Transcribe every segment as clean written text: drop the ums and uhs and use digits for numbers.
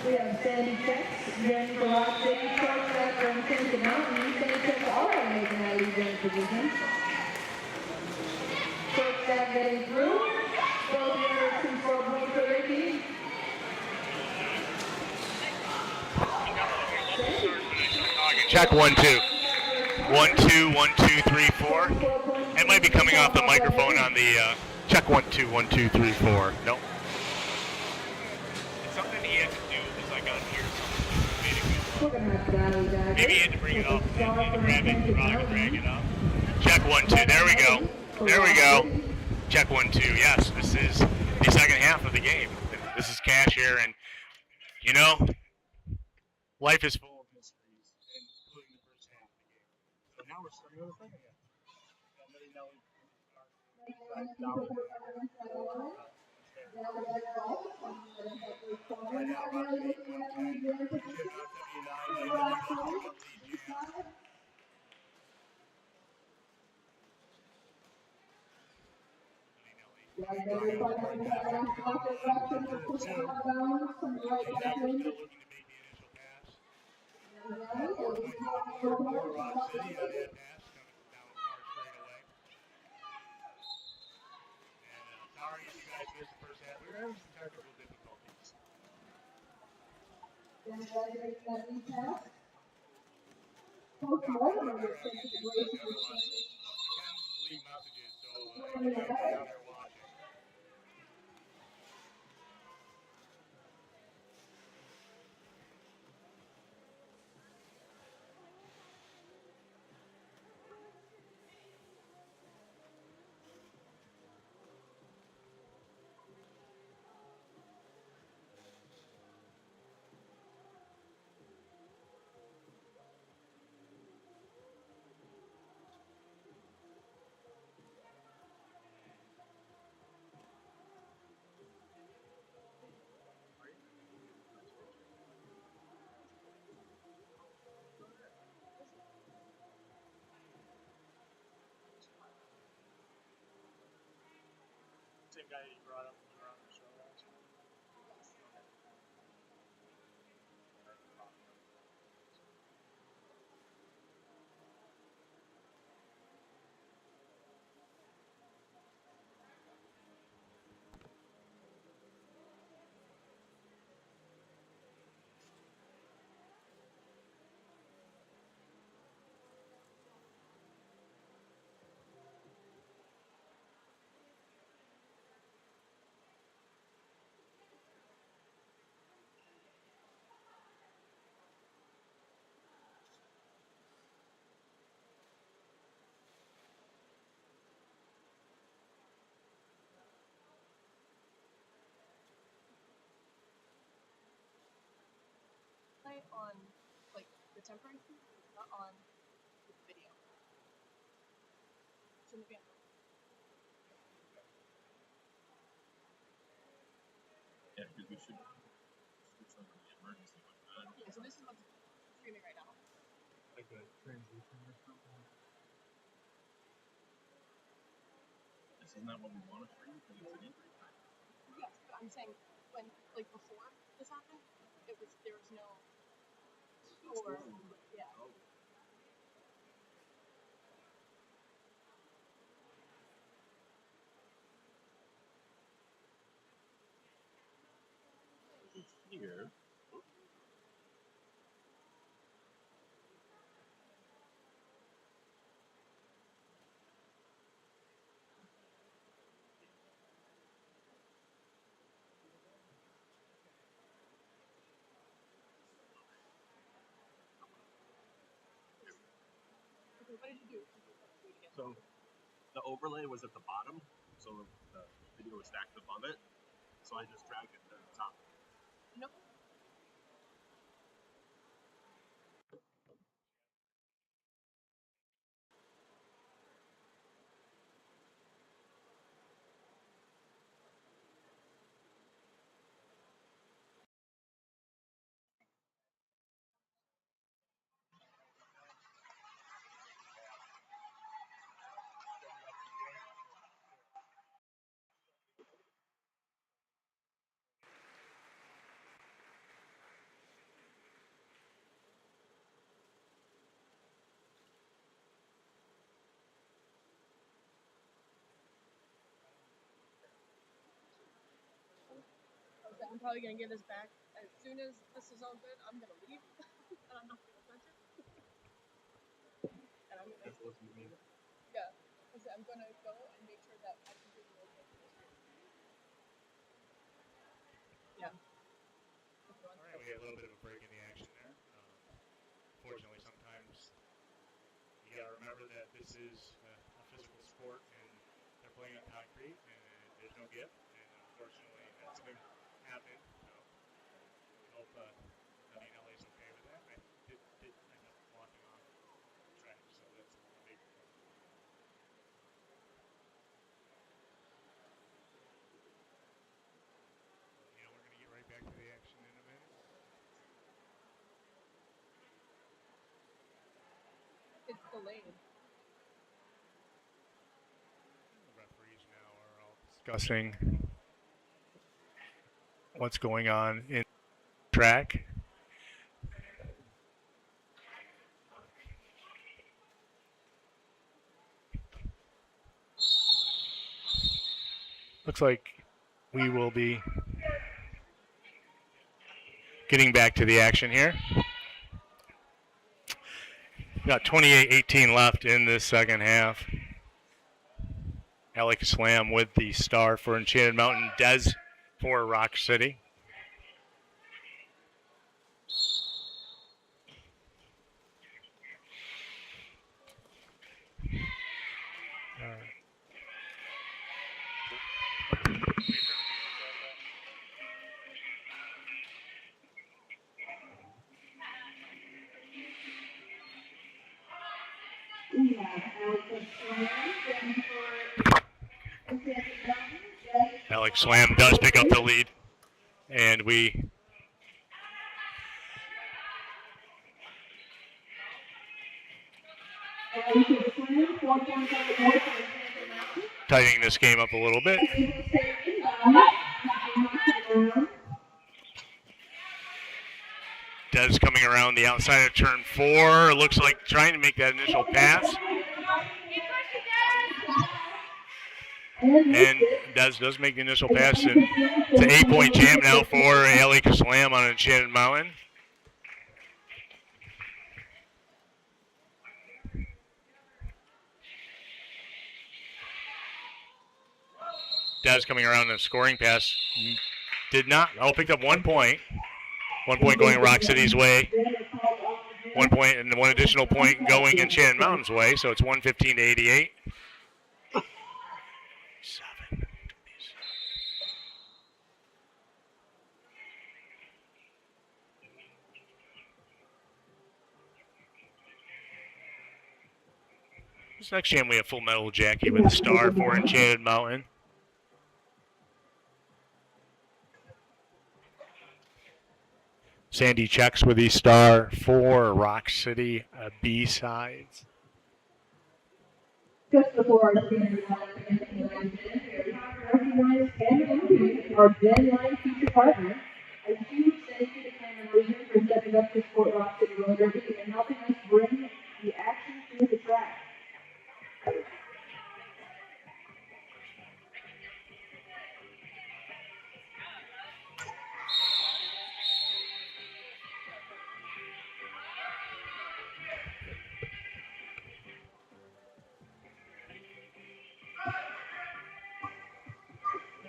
We have Sandy checks, Jen Velocity, shortstop from Tennessee Mountain. Sandy checks also making that lead in position. Shortstop getting through. Both errors, 2-4 points for their team. Check 1 2. 1 2 1 2 3 4. It might be coming off the microphone on the check 1 2 1 2 3 4. Nope. It's something he had to do is like on here. Maybe he had to bring it up and grab it and drag it up. Check 1 2. There we go. There we go. Check 1 2. Yes, this is the second half of the game. This is Cash here, and you know, life is full of mysteries, including the first half of the game. So now we're starting with the second half. Sorry if you guys missed the first half. We were having some technical difficulties. Leave messages, so you guys are out there watching. Same guy you brought up when you were on the show last week. On like the temporary feed, not on the video. It's in the video. Yeah, because we should switch over to the emergency one. Yeah, so this is what's streaming right now. Like a transition or something. This is not what we want to stream because it's an injury time. Yes, but I'm saying when like before this happened, there was no. Or, yeah. Oh. It's here. Okay, what did you do? So the overlay was at the bottom, so the video was stacked above it. So I just dragged it to the top. No. I'm probably gonna give this back as soon as this is all good. I'm gonna leave, and I'm not gonna touch it. And I'm gonna. That's what you mean. Yeah, because I'm gonna go and make sure that I completely okay for this year. Yeah. All right, we had a little bit of a break in the action there. Fortunately, sometimes you got to remember that this is a physical sport and they're playing on concrete and there's no give. And unfortunately, that's going to happen. So we hope LA's okay with that. I did end up walking off the track, so that's a big deal. We're going to get right back to the action in a minute. It's delayed. The referees now are all discussing what's going on in track. Looks like we will be getting back to the action here. Got 28-18 left in this second half. Alec Slam with the star for Enchanted Mountain, Des for Rock City. We have Alex Slam for Enchanted Mountain. Alex Slam does pick up the lead, and we tightening this game up a little bit. Des coming around the outside of turn 4. Looks like trying to make that initial pass. And Des does make the initial pass. And it's an 8-point jam now for Alec Slam on Enchanted Mountain. Des coming around the scoring pass. Did not. Picked up 1 point. 1 point going Rock City's way. 1 point and 1 additional point going Enchanted Mountain's way. So it's 115-88. 7. This next jam we have Full Metal Jackie with a star for Enchanted Mountain. Sandy checks with the star for Rock City B-sides. Just before our senior recognize and our genuine future partners. A huge thank you to Cameron Legion for stepping up to support Rock City Roller Derby and helping us bring the action to the track.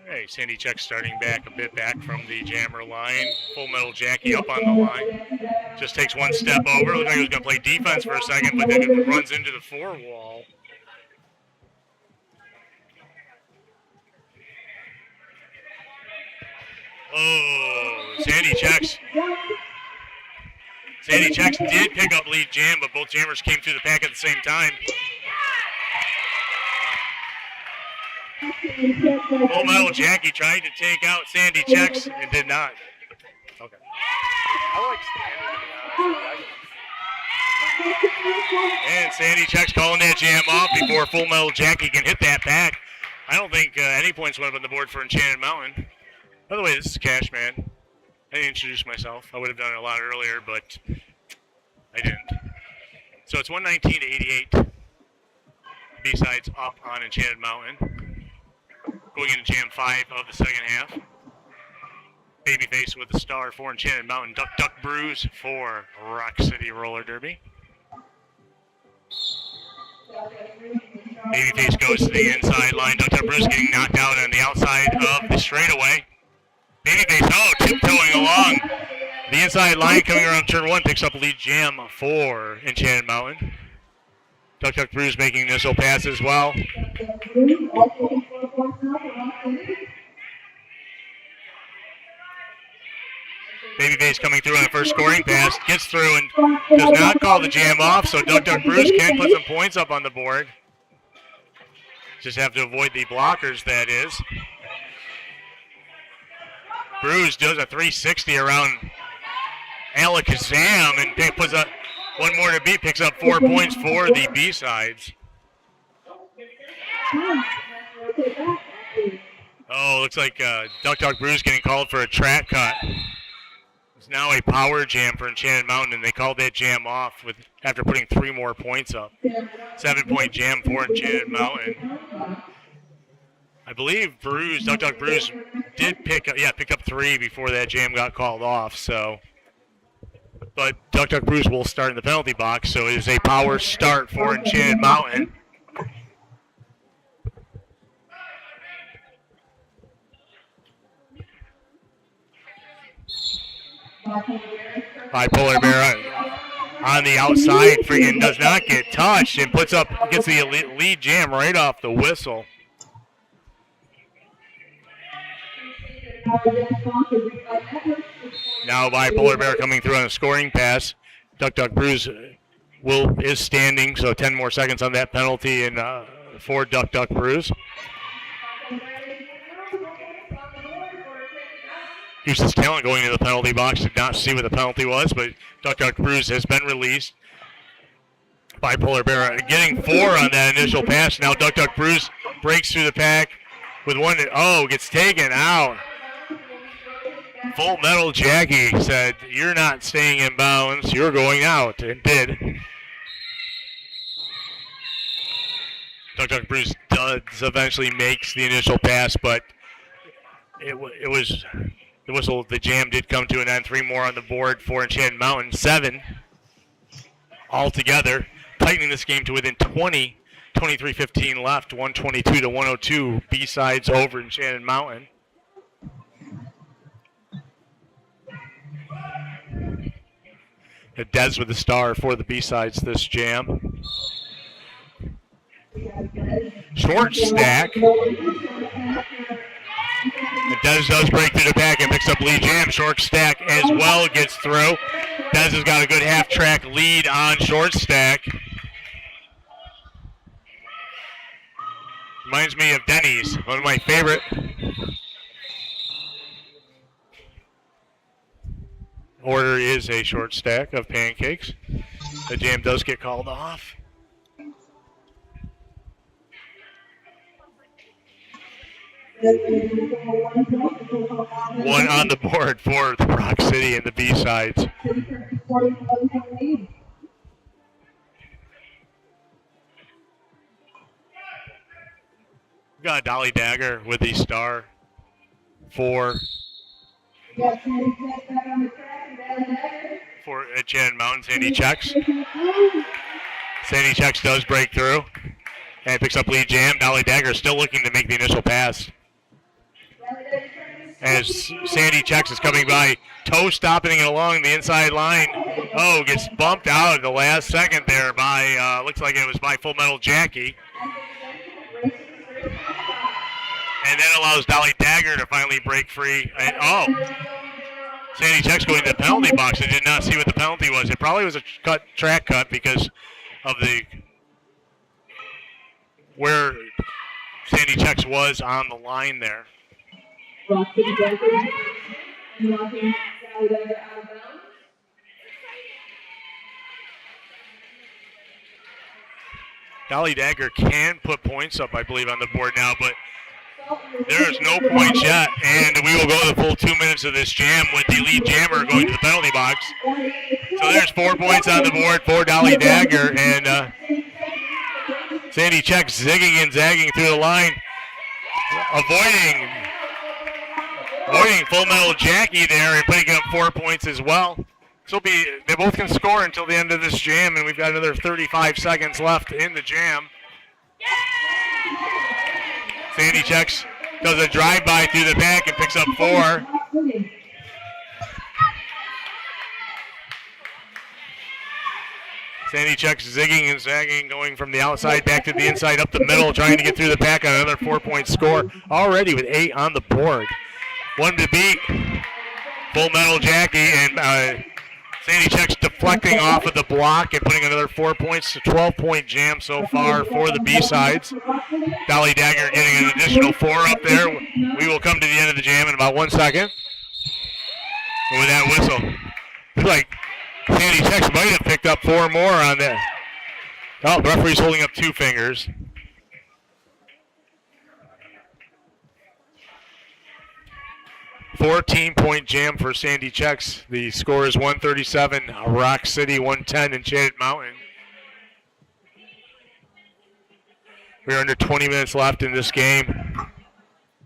Hey, Sandy Check starting back a bit back from the jammer line. Full Metal Jackie up on the line. Just takes 1 step over. Looks like he was going to play defense for a second, but then it runs into the 4 wall. Oh, Sandy Checks. Sandy Checks did pick up lead jam, but both jammers came through the pack at the same time. Full Metal Jackie tried to take out Sandy Checks and did not. Okay. I like Sandy. And Sandy Checks calling that jam off before Full Metal Jackie can hit that pack. I don't think any points went up on the board for Enchanted Mountain. By the way, this is Cash Man. I didn't introduce myself. I would have done it a lot earlier, but I didn't. So it's 119-88. B-sides up on Enchanted Mountain. Going into jam 5 of the second half. Babyface with the star for Enchanted Mountain. Duck Duck Brews for Rock City Roller Derby. Babyface goes to the inside line. Duck Duck Brews getting knocked out on the outside of the straightaway. Babyface, tiptoeing along the inside line, coming around turn 1, picks up lead jam for Enchanted Mountain. Duck Duck Brews making initial pass as well. Babyface coming through on the first scoring pass, gets through and does not call the jam off, so Duck Duck Brews can put some points up on the board. Just have to avoid the blockers, that is. Brews does a 360 around Alakazam and puts up one more to beat, picks up 4 points for the B-sides. Oh, looks like Duck Duck Brews getting called for a track cut. It's now a power jam for Enchanted Mountain, and they called that jam off after putting 3 more points up. 7-point jam for Enchanted Mountain. I believe Duck Duck Brews did pick up 3 before that jam got called off. So, but Duck Duck Brews will start in the penalty box, so it is a power start for Enchanted Mountain. Bipolar Bear on the outside, freaking does not get touched and gets the lead jam right off the whistle. Now Bipolar Bear coming through on a scoring pass. Duck Duck Brews is standing, so 10 more seconds on that penalty and for Duck Duck Brews. Houston's Talent going to the penalty box. Did not see what the penalty was, but Duck Duck Brews has been released. Bipolar Bear getting 4 on that initial pass. Now Duck Duck Brews breaks through the pack with one. Gets taken out. Full Metal Jackie said, "You're not staying in bounds. You're going out," and did. Duck Duck Brews eventually makes the initial pass, but it was. The jam did come to an end. 3 more on the board for Enchanted Mountain. 7 altogether, tightening this game to within 20. 23:15 left. 122 to 102. B-sides over Enchanted Mountain. Dez with the star for the B-sides this jam. Short stack. Dez does break through the pack and picks up lead jam. Short stack as well gets through. Dez has got a good half-track lead on short stack. Reminds me of Denny's, one of my favorite. Order is a short stack of pancakes. The jam does get called off. One on the board for the Rock City and the B-sides. We've got Dolly Dagger with the star for Enchanted Mountain. Sandy checks. Sandy checks does break through and picks up lead jam. Dolly Dagger still looking to make the initial pass. As Sandy checks is coming by, toe stopping it along the inside line. Gets bumped out at the last second there by, looks like it was by Full Metal Jackie. And then allows Dolly Dagger to finally break free. And Sandy checks going to the penalty box. I did not see what the penalty was. It probably was a track cut because of where Sandy checks was on the line there. Dolly Dagger can put points up, I believe, on the board now, but there's no points yet, and we will go the full 2 minutes of this jam with the lead jammer going to the penalty box. So there's 4 points on the board for Dolly Dagger, and Sandy checks zigging and zagging through the line, avoiding avoiding Full Metal Jackie there and putting up 4 points as well. They both can score until the end of this jam, and we've got another 35 seconds left in the jam. Sandy checks, does a drive-by through the back and picks up 4. Sandy checks zigging and zagging, going from the outside back to the inside, up the middle, trying to get through the pack on another 4-point score. Already with 8 on the board. 1 to beat. Full Metal Jackie, and Sandy checks deflecting off of the block and putting another 4 points to 12-point jam so far for the B-sides. Dolly Dagger getting an additional 4 up there. We will come to the end of the jam in about 1 second. And with that whistle, looks like Sandy checks might have picked up 4 more on that. Oh, the referee's holding up 2 fingers. $14-point jam for Sandy Checks. The score is 137, Rock City 110, Enchanted Mountain. We're under 20 minutes left in this game.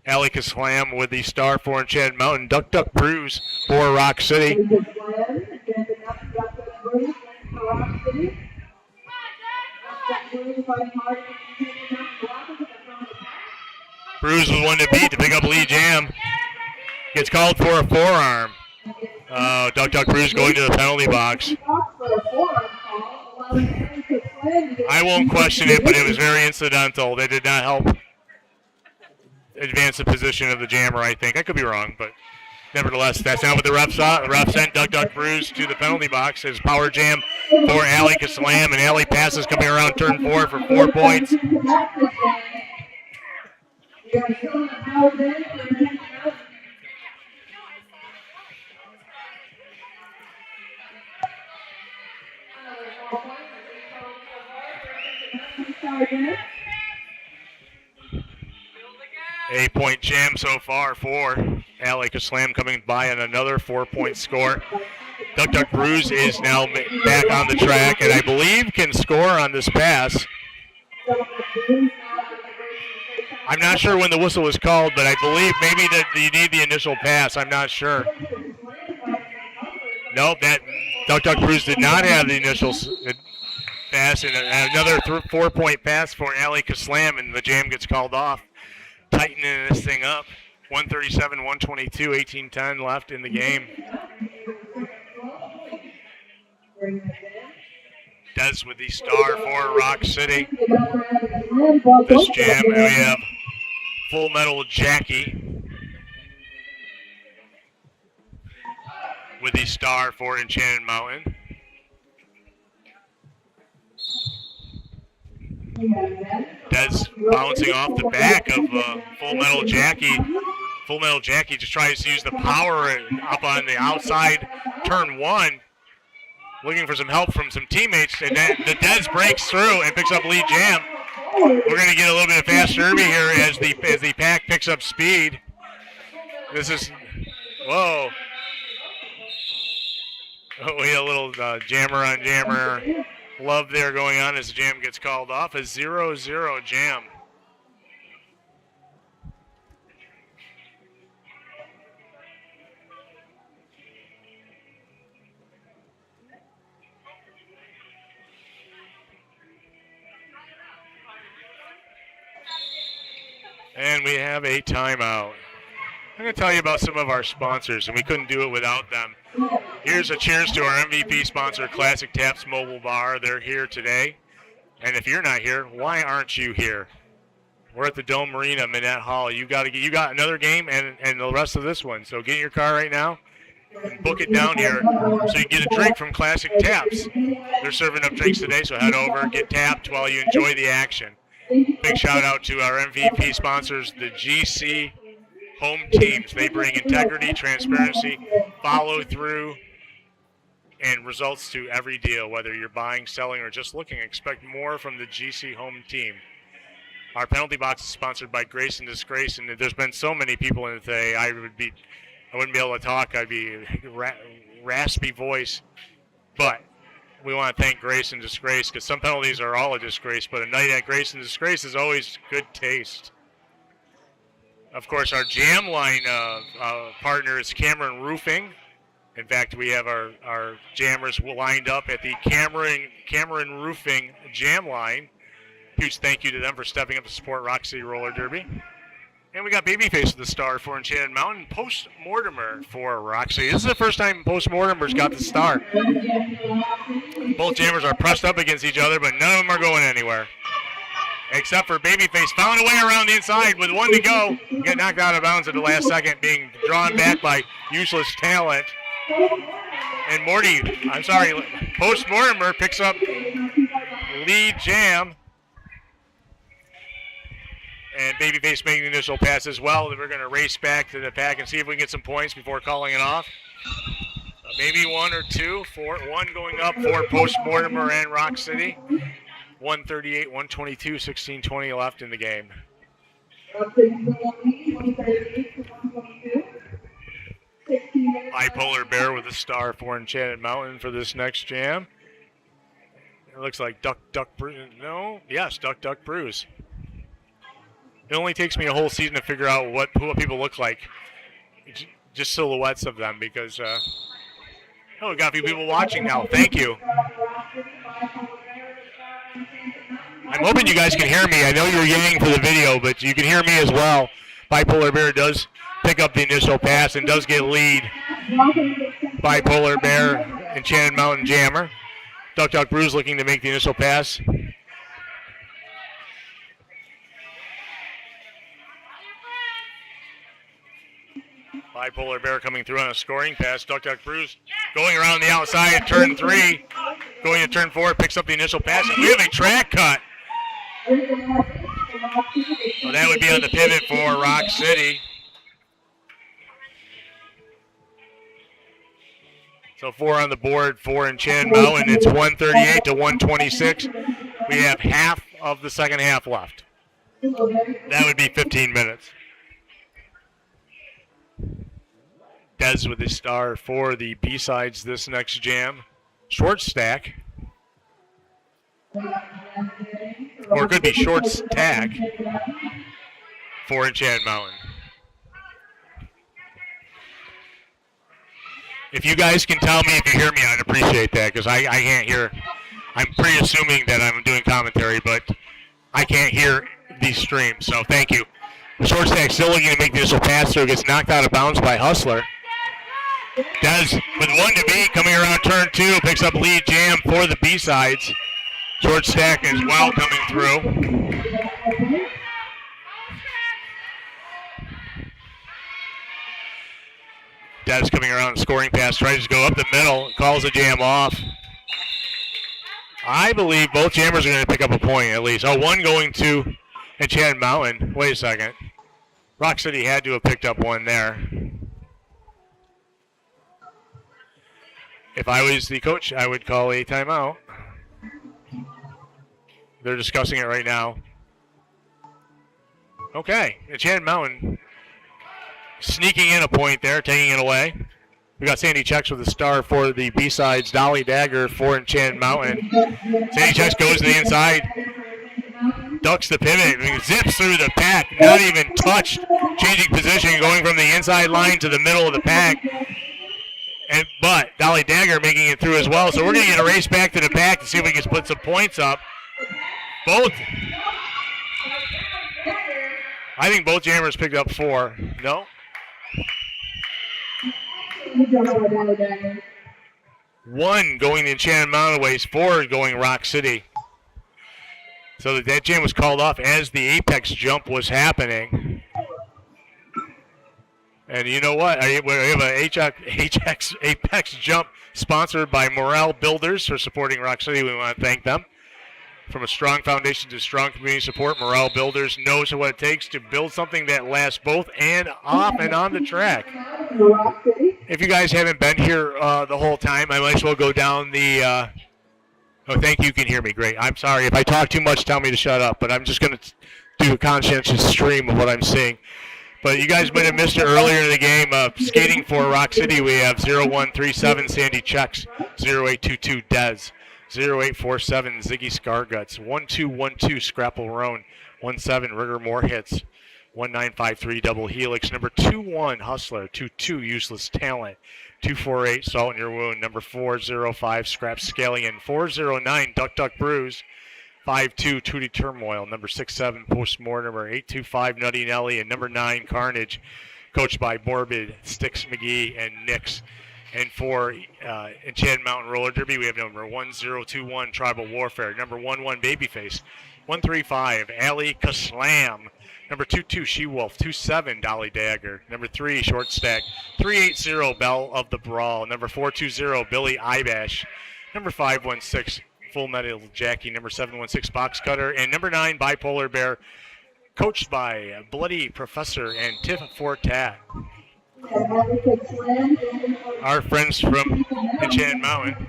Allie Slam with the star for Enchanted Mountain. Duck Duck Brews for Rock City. Brews was 1 to beat to pick up lead jam. Gets called for a forearm. Duck Duck Brews going to the penalty box. I won't question it, but it was very incidental. They did not help advance the position of the jammer, I think. I could be wrong, but nevertheless, that's not what the ref saw. The ref sent Duck Duck Brews to the penalty box as power jam for Allie Slam, and Allie passes coming around turn 4 for 4 points. Eight-point jam so far for Allie Slam, coming by on another 4-point score. Duck Duck Brews is now back on the track, and I believe can score on this pass. I'm not sure when the whistle was called, but I believe maybe that you need the initial pass. I'm not sure. Nope, that Duck Duck Brews did not have the initial pass, and another 4-point pass for Allie Slam, and the jam gets called off. Tightening this thing up. 137, 122, 18-10 left in the game. Des with the star for Rock City. This jam, and we have Full Metal Jackie with the star for Enchanted Mountain. Des bouncing off the back of Full Metal Jackie. Full Metal Jackie just tries to use the power up on the outside, turn 1. Looking for some help from some teammates, and then the Des breaks through and picks up lead jam. We're going to get a little bit of fast derby here as the pack picks up speed. This is, whoa. Oh, we had a little jammer on jammer love there going on as the jam gets called off. A 0-0 jam. And we have a timeout. I'm going to tell you about some of our sponsors, and we couldn't do it without them. Here's a cheers to our MVP sponsor, Classic Taps Mobile Bar. They're here today. And if you're not here, why aren't you here? We're at the Dome Arena, Minette Hall. You got another game and the rest of this one. So get in your car right now and book it down here so you can get a drink from Classic Taps. They're serving up drinks today, so head over, get tapped while you enjoy the action. Big shout out to our MVP sponsors, the GC Home Teams. They bring integrity, transparency, follow through, and results to every deal. Whether you're buying, selling, or just looking, expect more from the GC Home Team. Our penalty box is sponsored by Grace and Disgrace, and there's been so many people in it today. I wouldn't be able to talk. I'd be raspy voice, but we want to thank Grace and Disgrace because some penalties are all a disgrace, but a night at Grace and Disgrace is always good taste. Of course, our jam line partner is Cameron Roofing. In fact, we have our jammers lined up at the Cameron Roofing jam line. Huge thank you to them for stepping up to support Rock City Roller Derby. And we got Babyface at the star for Enchanted Mountain. Post Mortimer for Rock City. This is the first time Post Mortimer's got the star. Both jammers are pressed up against each other, but none of them are going anywhere. Except for Babyface, found a way around the inside with 1 to go. Get knocked out of bounds at the last second, being drawn back by useless talent. And Post Mortimer picks up lead jam. And Babyface making the initial pass as well. We're going to race back to the pack and see if we can get some points before calling it off. Maybe 1 or 2. 1 going up for Post Mortimer and Rock City. 138, 122, 16:20 left in the game. Bipolar Bear with a star for Enchanted Mountain for this next jam. It looks like Duck Bruise. No, yes, Duck Bruise. It only takes me a whole season to figure out what people look like. Just silhouettes of them because, we've got a few people watching now. Thank you. I'm hoping you guys can hear me. I know you're yelling for the video, but you can hear me as well. Bipolar Bear does pick up the initial pass and does get lead. Bipolar Bear, Enchanted Mountain jammer. Duck Bruise looking to make the initial pass. Bipolar Bear coming through on a scoring pass. Duck Bruise going around the outside, turn 3. Going to turn 4, picks up the initial pass. And we have a track cut. So that would be on the pivot for Rock City. So 4 on the board for Enchanted Mountain. It's 138 to 126. We have half of the second half left. That would be 15 minutes. Dez with the star for the B-sides this next jam. Short stack. Or it could be short stack for Enchanted Mountain. If you guys can tell me if you hear me, I'd appreciate that because I can't hear. I'm pretty assuming that I'm doing commentary, but I can't hear these streams, so thank you. Short stack still looking to make the initial pass through. Gets knocked out of bounds by Hustler. Does with 1 to beat, coming around turn 2, picks up lead jam for the B-sides. Short stack as well coming through. Dez coming around, scoring pass, tries to go up the middle, calls the jam off. I believe both jammers are going to pick up a point at least. 1 going to Enchanted Mountain. Wait a second. Rock City had to have picked up 1 there. If I was the coach, I would call a timeout. They're discussing it right now. Okay, Enchanted Mountain sneaking in a point there, taking it away. We got Sandy Checks with a star for the B-sides. Dolly Dagger for Enchanted Mountain. Sandy Checks goes to the inside. Ducks the pivot. Zips through the pack. Not even touched. Changing position, going from the inside line to the middle of the pack. But Dolly Dagger making it through as well. So we're going to get a race back to the pack to see if we can split some points up. I think both jammers picked up 4. No? One going to Enchanted Mountain ways, 4 going Rock City. So that jam was called off as the apex jump was happening. And you know what? We have an apex jump sponsored by Morale Builders for supporting Rock City. We want to thank them. From a strong foundation to strong community support, Morale Builders knows what it takes to build something that lasts both and off and on the track. If you guys haven't been here the whole time, I might as well go down the... Oh, thank you. You can hear me. Great. I'm sorry. If I talk too much, tell me to shut up. But I'm just going to do a conscientious stream of what I'm seeing. But you guys might have missed it earlier in the game. Skating for Rock City, we have 0137 Sandy Checks, 0822 Dez, 0847 Ziggy Scarguts, 1212 Scrapple Roan, 17 Rigor More Hits, 1953 Double Helix. Number 21 Hustler. 22 Useless Talent. 248 Salt in Your Wound. Number 405 Scrap Scallion. 409 Duck Duck Brews. 52 Tootie Turmoil. Number 67 Postmortimer. 825 Nutty Nelly. And number 9 Carnage, coached by Morbid, Sticks McGee, and Nix. And for Enchanted Mountain Roller Derby, we have number 1021 Tribal Warfare. Number 11 Babyface. 135 Ali Kaslam. Number 22 She-Wolf. 27 Dolly Dagger. Number 3 Short Stack. 380 Belle of the Brawl. Number 420 Billy Ibash. Number 516 Full Metal Jackie. Number 716 Box Cutter. And number 9 Bipolar Bear, coached by Bloody Professor and Tiff Fortat. Our friends from Enchanted Mountain.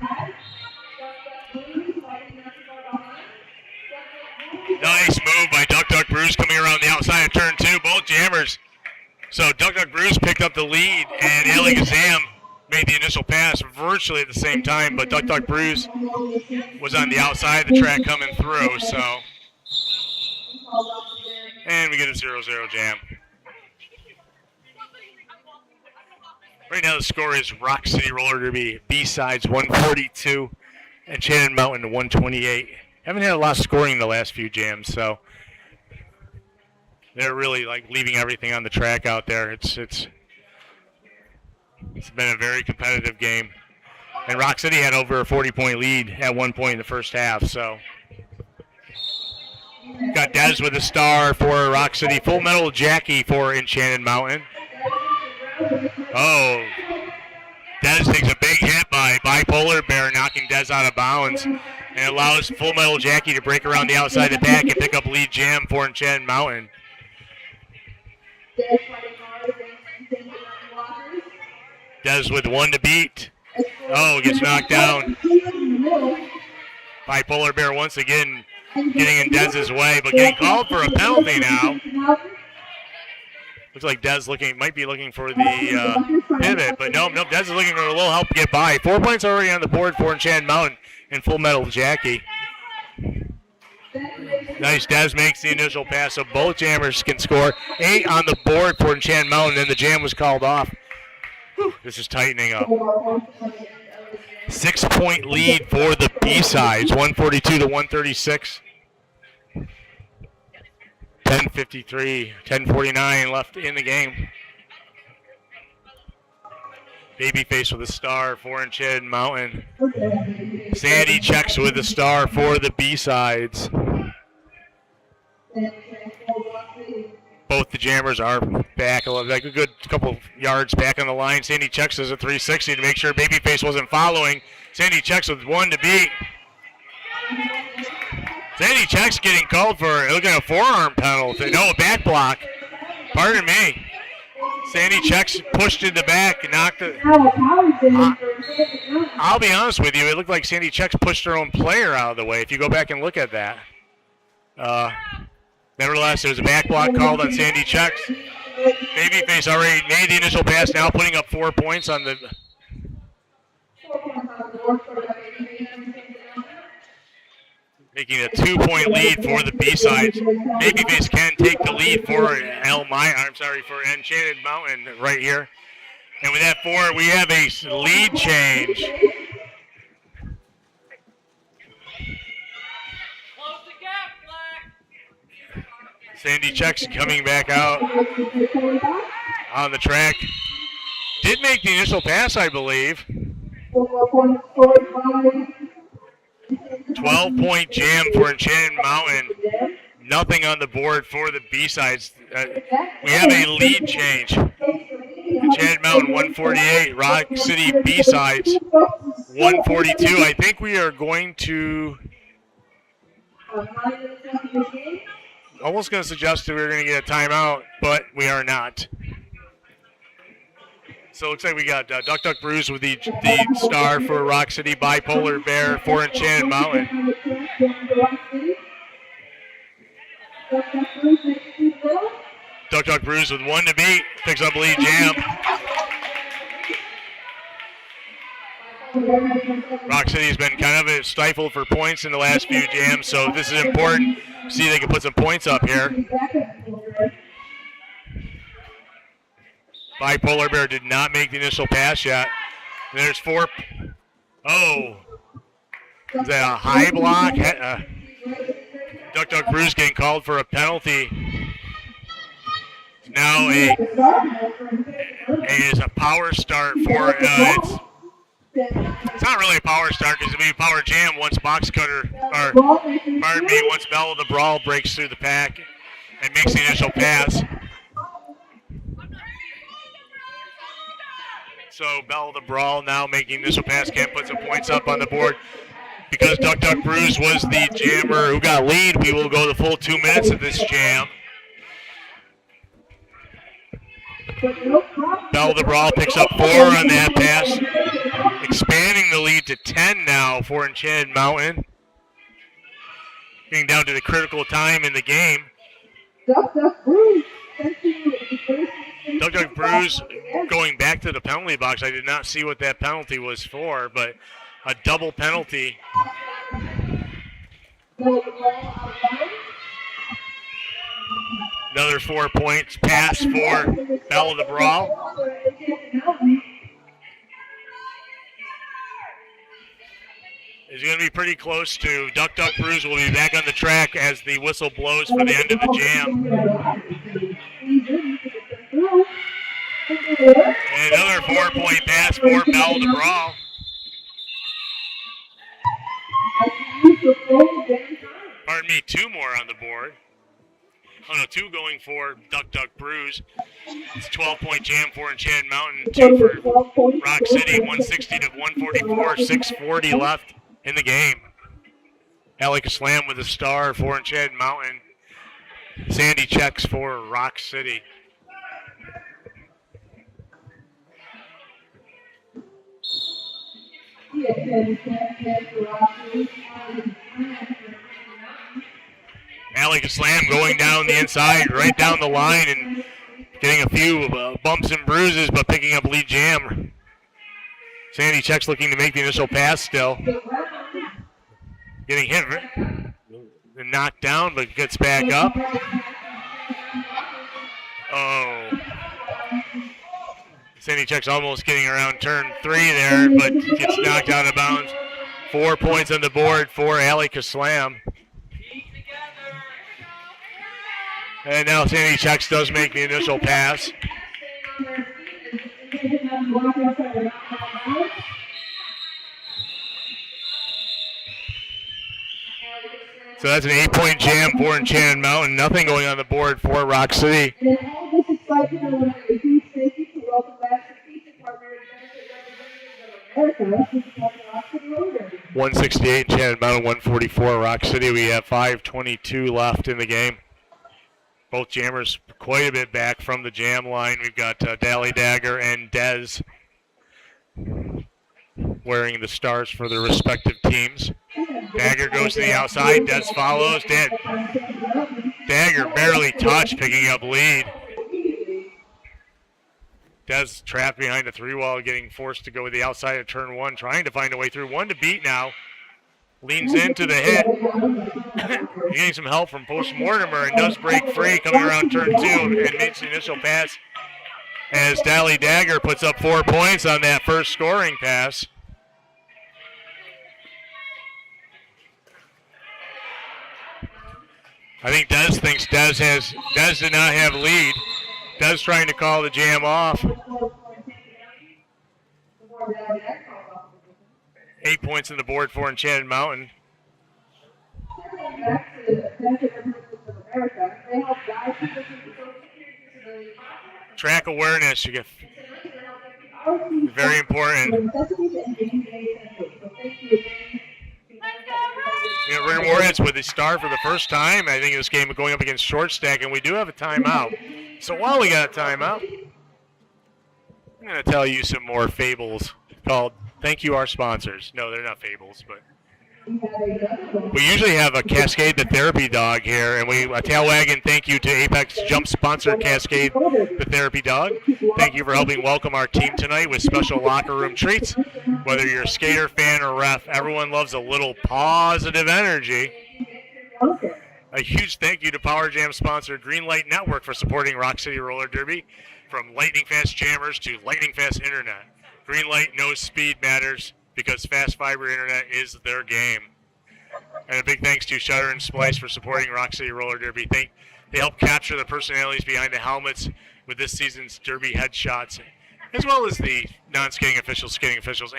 Nice move by Duck Duck Brews coming around the outside of turn 2. Both jammers. So Duck Duck Brews picked up the lead, and Ali Kazam made the initial pass virtually at the same time, but Duck Duck Brews was on the outside of the track coming through, so. And we get a 0-0 jam. Right now the score is Rock City Roller Derby, B-Sides 142, Enchanted Mountain 128. Haven't had a lot of scoring in the last few jams, so they're really like leaving everything on the track out there. It's been a very competitive game. And Rock City had over a 40-point lead at one point in the first half, so. Got Dez with a star for Rock City. Full Metal Jackie for Enchanted Mountain. Oh, Dez takes a big hit by Bipolar Bear, knocking Dez out of bounds, and allows Full Metal Jackie to break around the outside of the pack and pick up lead jam for Enchanted Mountain. Dez with 1 to beat. Oh, gets knocked down. Bipolar Bear once again getting in Dez's way, but getting called for a penalty now. Looks like Dez might be looking for the pivot, but nope, Dez is looking for a little help to get by. 4 points already on the board for Enchanted Mountain and Full Metal Jackie. Nice, Dez makes the initial pass, so both jammers can score. 8 on the board for Enchanted Mountain, and the jam was called off. Whew, this is tightening up. 6-point lead for the B-Sides, 142 to 136. 10:53, 10:49 left in the game. Babyface with a star for Enchanted Mountain. Sandy checks with a star for the B-Sides. Both the jammers are back, like a good couple yards back on the line. Sandy checks as a 360 to make sure Babyface wasn't following. Sandy checks with 1 to beat. Sandy checks getting called for looking at a forearm penalty. No, a back block. Pardon me. Sandy checks pushed in the back and knocked it. I'll be honest with you, it looked like Sandy checks pushed her own player out of the way if you go back and look at that. Nevertheless, there was a back block called on Sandy checks. Babyface already made the initial pass, now putting up 4 points on the. Making a 2-point lead for the B-Sides. Babyface can take the lead for for Enchanted Mountain right here. And with that 4, we have a lead change. Sandy checks coming back out on the track. Did make the initial pass, I believe. 12-point jam for Enchanted Mountain. Nothing on the board for the B-Sides. We have a lead change. Enchanted Mountain 148, Rock City B-Sides 142. I think we are going to, almost going to suggest that we're going to get a timeout, but we are not. So it looks like we got Duck Duck Brews with the star for Rock City, Bipolar Bear for Enchanted Mountain. Duck Duck Brews with 1 to beat, picks up lead jam. Rock City has been kind of stifled for points in the last few jams, so this is important. See if they can put some points up here. Bipolar Bear did not make the initial pass yet. There's 4. Oh. Is that a high block? Duck Duck Brews getting called for a penalty. Now it is a power start for it's not really a power start because it'll be a power jam once once Bell of the Brawl breaks through the pack and makes the initial pass. So Bell of the Brawl now making initial pass, can't put some points up on the board. Because Duck Duck Brews was the jammer who got lead, we will go the full 2 minutes of this jam. Bell of the Brawl picks up 4 on that pass, expanding the lead to 10 now for Enchanted Mountain. Getting down to the critical time in the game. Duck Brews going back to the penalty box. I did not see what that penalty was for, but a double penalty. Another 4 points pass for Bell of the Brawl. It's going to be pretty close to Duck Duck Brews will be back on the track as the whistle blows for the end of the jam. And another 4-point pass for Bell of the Brawl. Pardon me, 2 more on the board. Oh no, 2 going for Duck Duck Brews. It's a 12-point jam for Enchanted Mountain, 2 for Rock City, 160 to 144, 6:40 left in the game. Alec Slam with a star for Enchanted Mountain. Sandy checks for Rock City. Alec Slam going down the inside, right down the line, and getting a few bumps and bruises, but picking up lead jam. Sandy checks looking to make the initial pass still. Getting hit and knocked down, but gets back up. Oh. Sandy checks almost getting around turn 3 there, but gets knocked out of bounds. 4 points on the board for Alec Slam. And now Sandy checks does make the initial pass. So that's an 8-point jam for Enchanted Mountain. Nothing going on the board for Rock City. And in all this excitement, I want to give a huge thank you to welcome back the featured partner and benefit representatives of America. This is Rock City Roller. 168 Enchanted Mountain, 144 Rock City. We have 5:22 left in the game. Both jammers quite a bit back from the jam line. We've got Dally Dagger and Dez wearing the stars for their respective teams. Dagger goes to the outside. Dez follows. Dagger barely touched, picking up lead. Dez trapped behind a 3-wall, getting forced to go with the outside of turn 1, trying to find a way through. 1 to beat now. Leans into the hit. Getting some help from Post Mortimer and does break free coming around turn 2 and makes the initial pass as Dally Dagger puts up 4 points on that first scoring pass. I think Dez thinks Dez did not have lead. Dez trying to call the jam off. 8 points on the board for Enchanted Mountain. Track awareness, you get very important. Ritter Moritz with a star for the first time, I think, in this game going up against Short Stack, and we do have a timeout. So while we got a timeout, I'm going to tell you some more fables called Thank You Our Sponsors. No, they're not fables, but we usually have a Cascade the Therapy Dog here, and a tail wagging thank you to Apex Jump sponsor Cascade the Therapy Dog. Thank you for helping welcome our team tonight with special locker room treats. Whether you're a skater, fan, or ref, everyone loves a little positive energy. A huge thank you to Power Jam sponsor Greenlight Network for supporting Rock City Roller Derby. from lightning fast jammers to lightning fast internet. Green light, no speed matters because fast fiber internet is their game. And a big thanks to Shutter and Splice for supporting Rock City Roller Derby. They help capture the personalities behind the helmets with this season's Derby headshots, as well as the non-skating officials,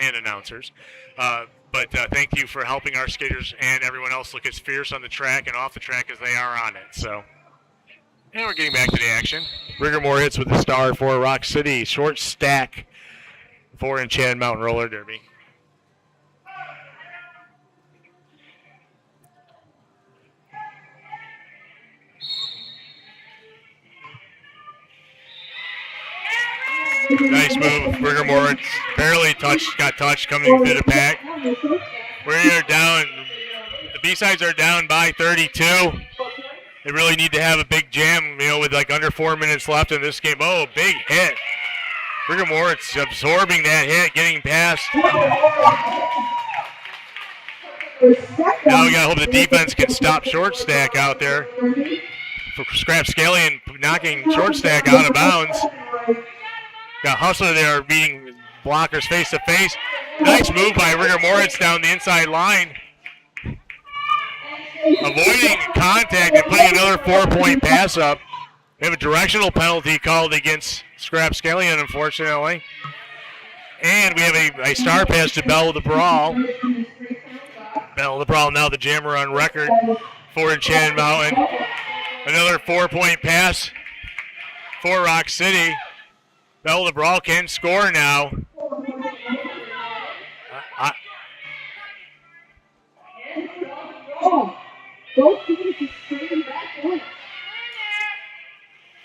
and announcers. But thank you for helping our skaters and everyone else look as fierce on the track and off the track as they are on it. So, and we're getting back to the action. Rigor hits with the star for Rock City. Short stack for Enchanted Mountain Roller Derby. Nice move, Rigor Moritz. Barely got touched coming through the pack. We're down. The B-sides are down by 32. They really need to have a big jam, with like under 4 minutes left in this game. Oh, big hit. Rigor Moritz absorbing that hit, getting past. Now we got to hope the defense can stop short stack out there. For Scrap Scallion knocking short stack out of bounds. Got Hustler there beating blockers face to face. Nice move by Rigor Moritz down the inside line. Avoiding contact and putting another 4-point pass up. We have a directional penalty called against Scrap Scallion, unfortunately. And we have a star pass to Bell the Brawl. Bell the Brawl now the jammer on record for Enchanted Mountain. Another 4-point pass for Rock City. Bell the Brawl can score now.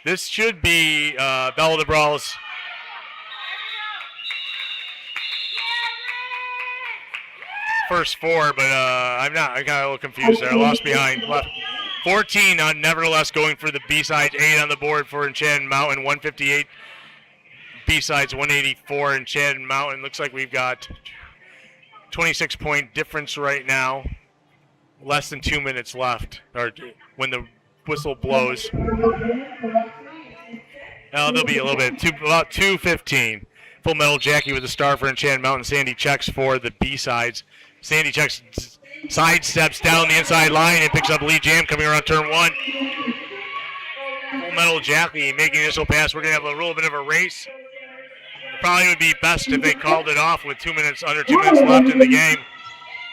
This should be Bell the Brawl's first 4, but I got a little confused there. I lost behind. Left 14 nevertheless going for the B-sides, 8 on the board for Enchanted Mountain, 158. B-sides 184 Enchanted Mountain. Looks like we've got 26-point difference right now. Less than 2 minutes left, or when the whistle blows. Now there'll be a little bit, about 2:15. Full Metal Jackie with a star for Enchanted Mountain. Sandy checks for the B-sides. Sandy checks, sidesteps down the inside line and picks up lead jam coming around turn 1. Full Metal Jackie making the initial pass. We're going to have a little bit of a race. Probably would be best if they called it off with under 2 minutes left in the game.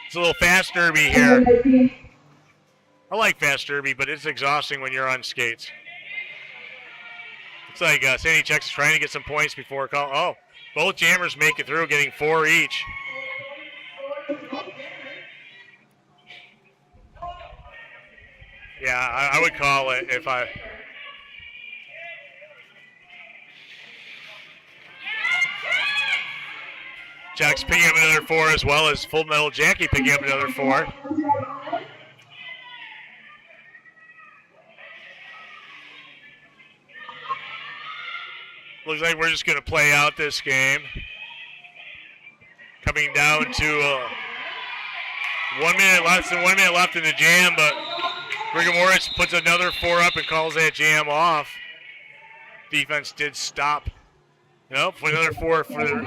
It's a little fast derby here. I like fast derby, but it's exhausting when you're on skates. Looks like Sandy Checks is trying to get some points before call. Oh, both jammers make it through, getting 4 each. Yeah, I would call it if I... Jack's picking up another 4 as well as Full Metal Jackie picking up another 4. Looks like we're just going to play out this game. Coming down to 1 minute, less than 1 minute left in the jam, but Rigor Moritz puts another 4 up and calls that jam off. Defense did stop. Nope, another 4 for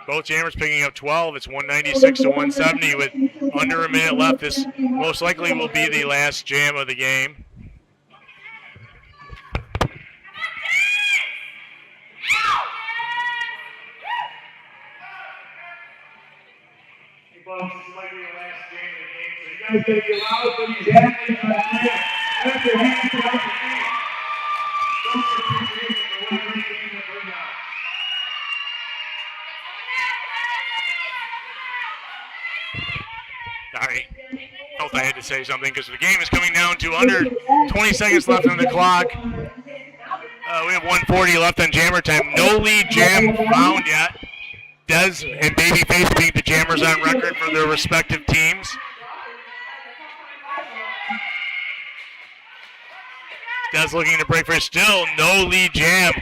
both jammers picking up 12. It's 196 to 170 with under a minute left. This most likely will be the last jam of the game. Hey, folks, this might be the last jam of the game, so you guys better get loud for these athletes on the track. Have your hands out the feet. Don't appreciate it for what great game that we're on. Sorry, felt I had to say something because the game is coming down to under 20 seconds left on the clock. We have 1:40 left on jammer time. No lead jam found yet. Dez and Babyface being the jammers on record for their respective teams. Dez looking to break for still no lead jam.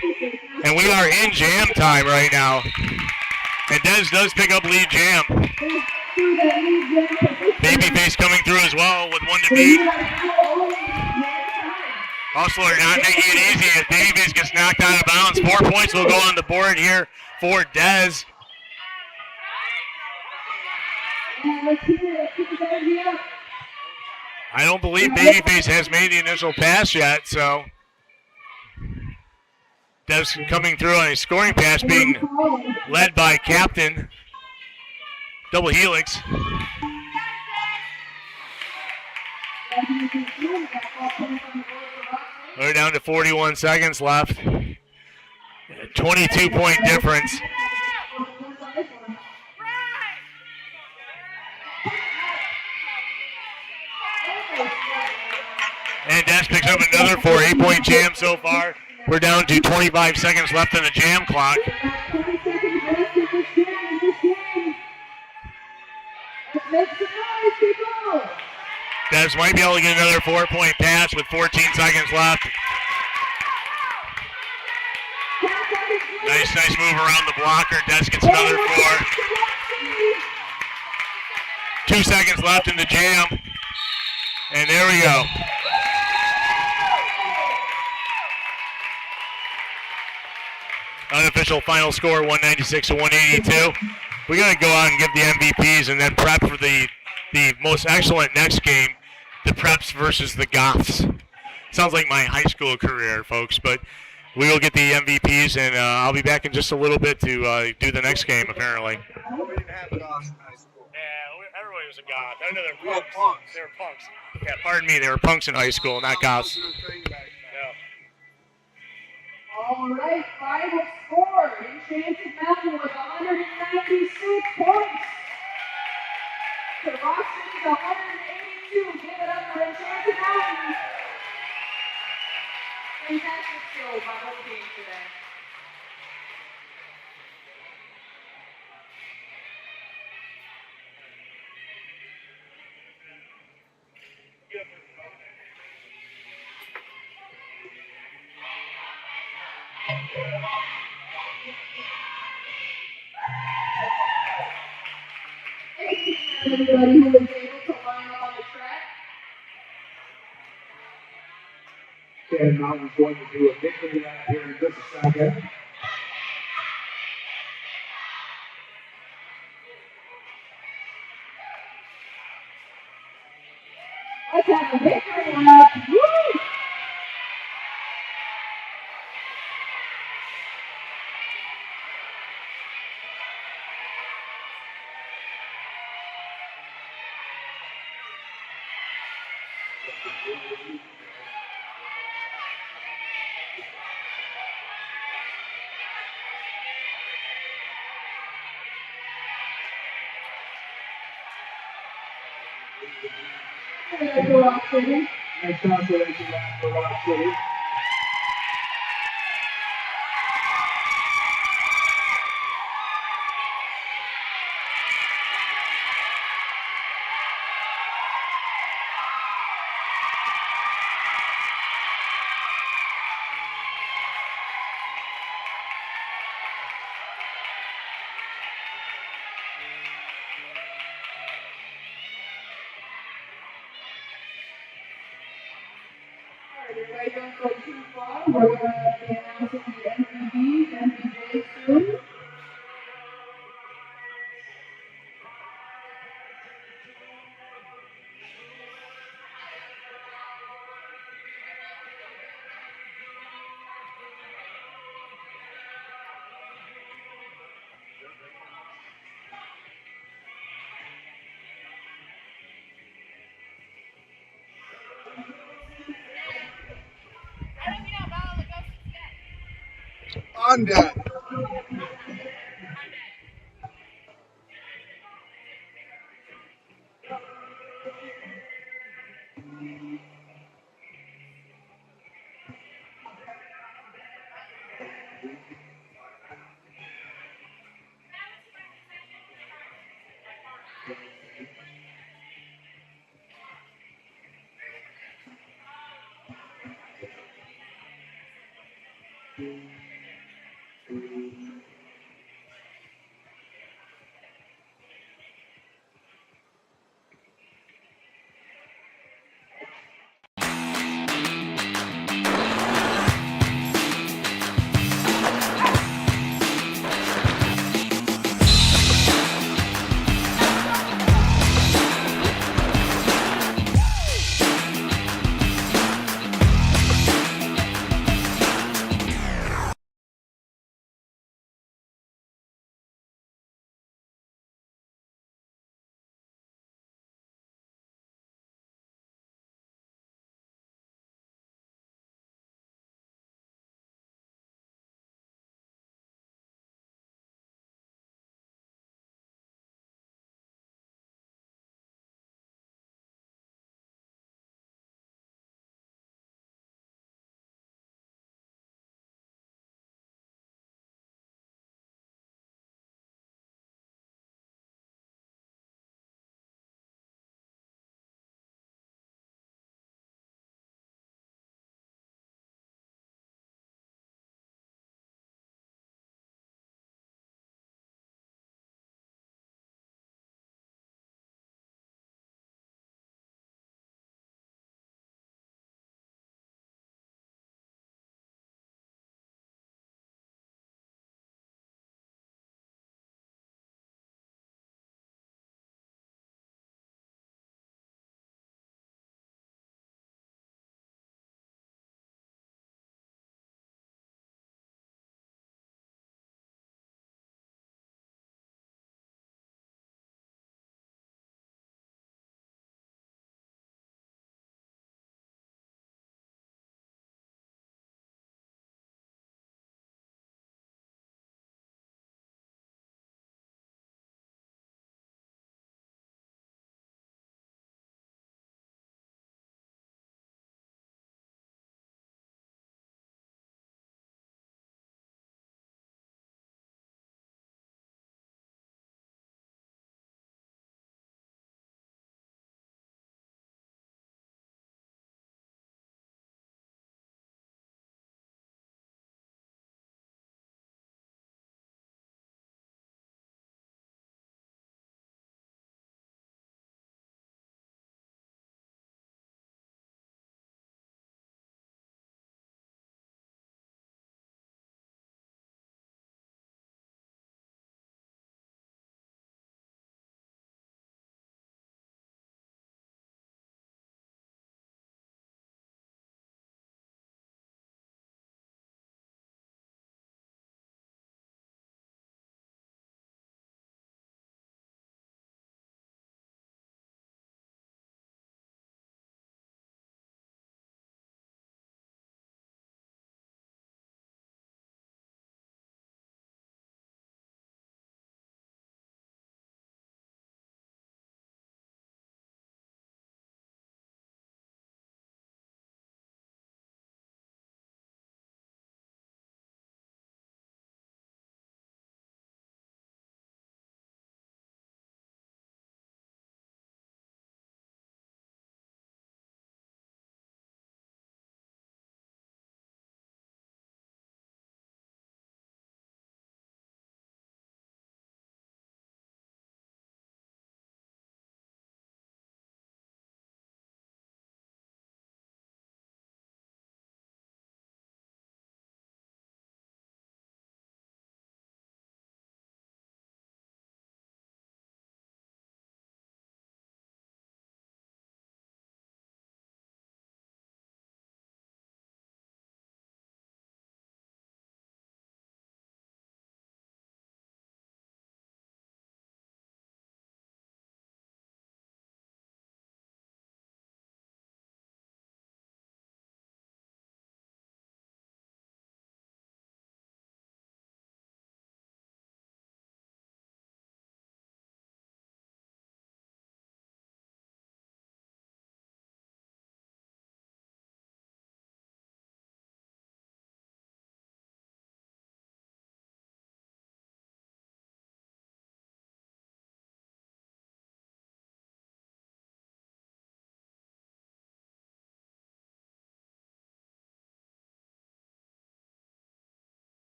And we are in jam time right now. And Dez does pick up lead jam. Babyface coming through as well with 1 to beat. Hustler not making it easy as Davies gets knocked out of bounds. 4 points will go on the board here for Dez. I don't believe Babyface has made the initial pass yet, so Dez coming through on a scoring pass being led by Captain. Double helix. We're down to 41 seconds left. 22-point difference. And Des picks up another 8-point jam so far. We're down to 25 seconds left in the jam clock. Des might be able to get another 4-point pass with 14 seconds left. Nice move around the blocker. Des gets another 4. 2 seconds left in the jam. And there we go. Unofficial final score, 196-182. We got to go out and give the MVPs and then prep for the most excellent next game, the Preps versus the Goths. Sounds like my high school career, folks, but we will get the MVPs, and I'll be back in just a little bit to do the next game, apparently. We didn't have Goths in high school. Yeah, everybody was a Goth. I know they were punks. They were punks. Yeah, pardon me, they were punks in high school, not Goths. Yeah. All right, final score. Enchanted Mountain with 196 points. To Rock City's 182. Give it up for Enchanted Mountain. Fantastic show by both teams today. Everybody who was able to line up on the track. And Mountain's going to do a victory lap here in just a second. Let's have a victory lap. Woo! For Rock City. Nice consolation lap for Rock City. Everybody don't go too far. We're going to be announcing the MVPs, MVJs soon. On deck.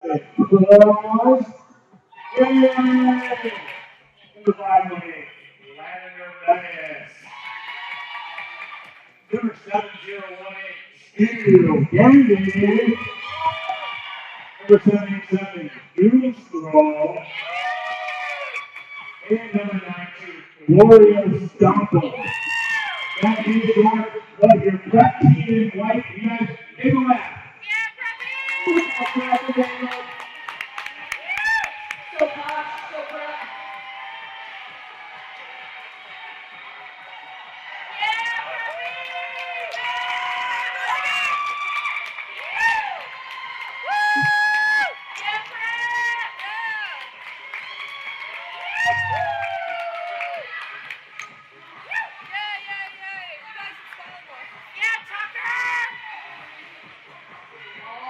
Applause. Yay! Number 5 winning, Lavender Reyes. Number 7018, Stu Gandy. Number 77, Doom Straw. And number 92, Gloria Stomple. That is short, but your prep team in white, you guys take a lap. So Posh, so proud.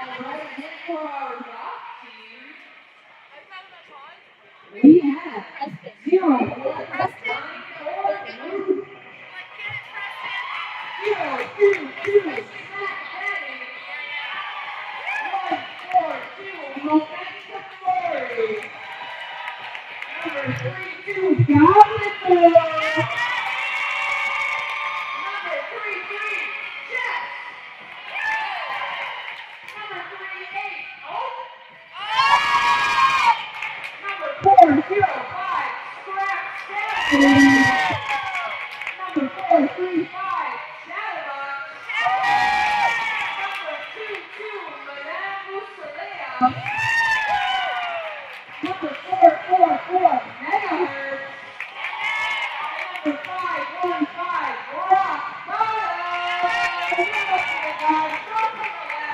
All right, and for our Goths team, we have 0, 1, 9, 4, 0, 2, 2, Matt Daddy, 1, 4, 2, Momentum Glory, number 3, 2, Goblin, number 3, 3, Jess, number 3, 8, Oak, number 4, 0, 5, Scrap Stephanie, number 4, 3, 5, Shadowbox, number 2, 2, Madame Musalea, number 4, 4, 4, Megahertz, number 5, 1, 5, Rock Bottom. Give it up to the guys. Go to the left.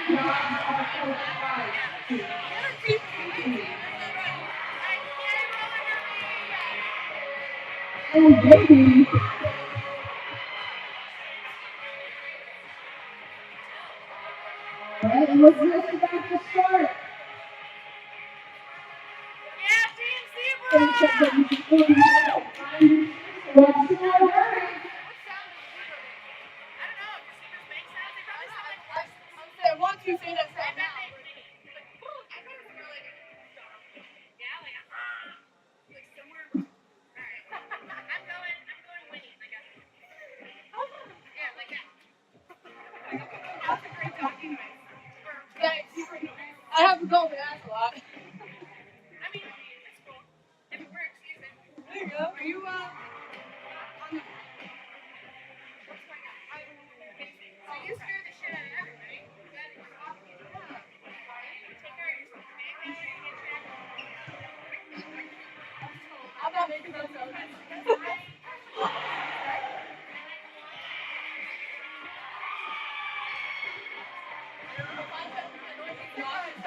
You guys are so surprised. Oh, baby. All right, and let's just about to start. Let's check that you can pull these out. Let's see how it works. One, two, three, that's right now. I have to go, but that's a lot. There you go. Are you, on the... So you scare the shit out of everybody. I'm not making those notes.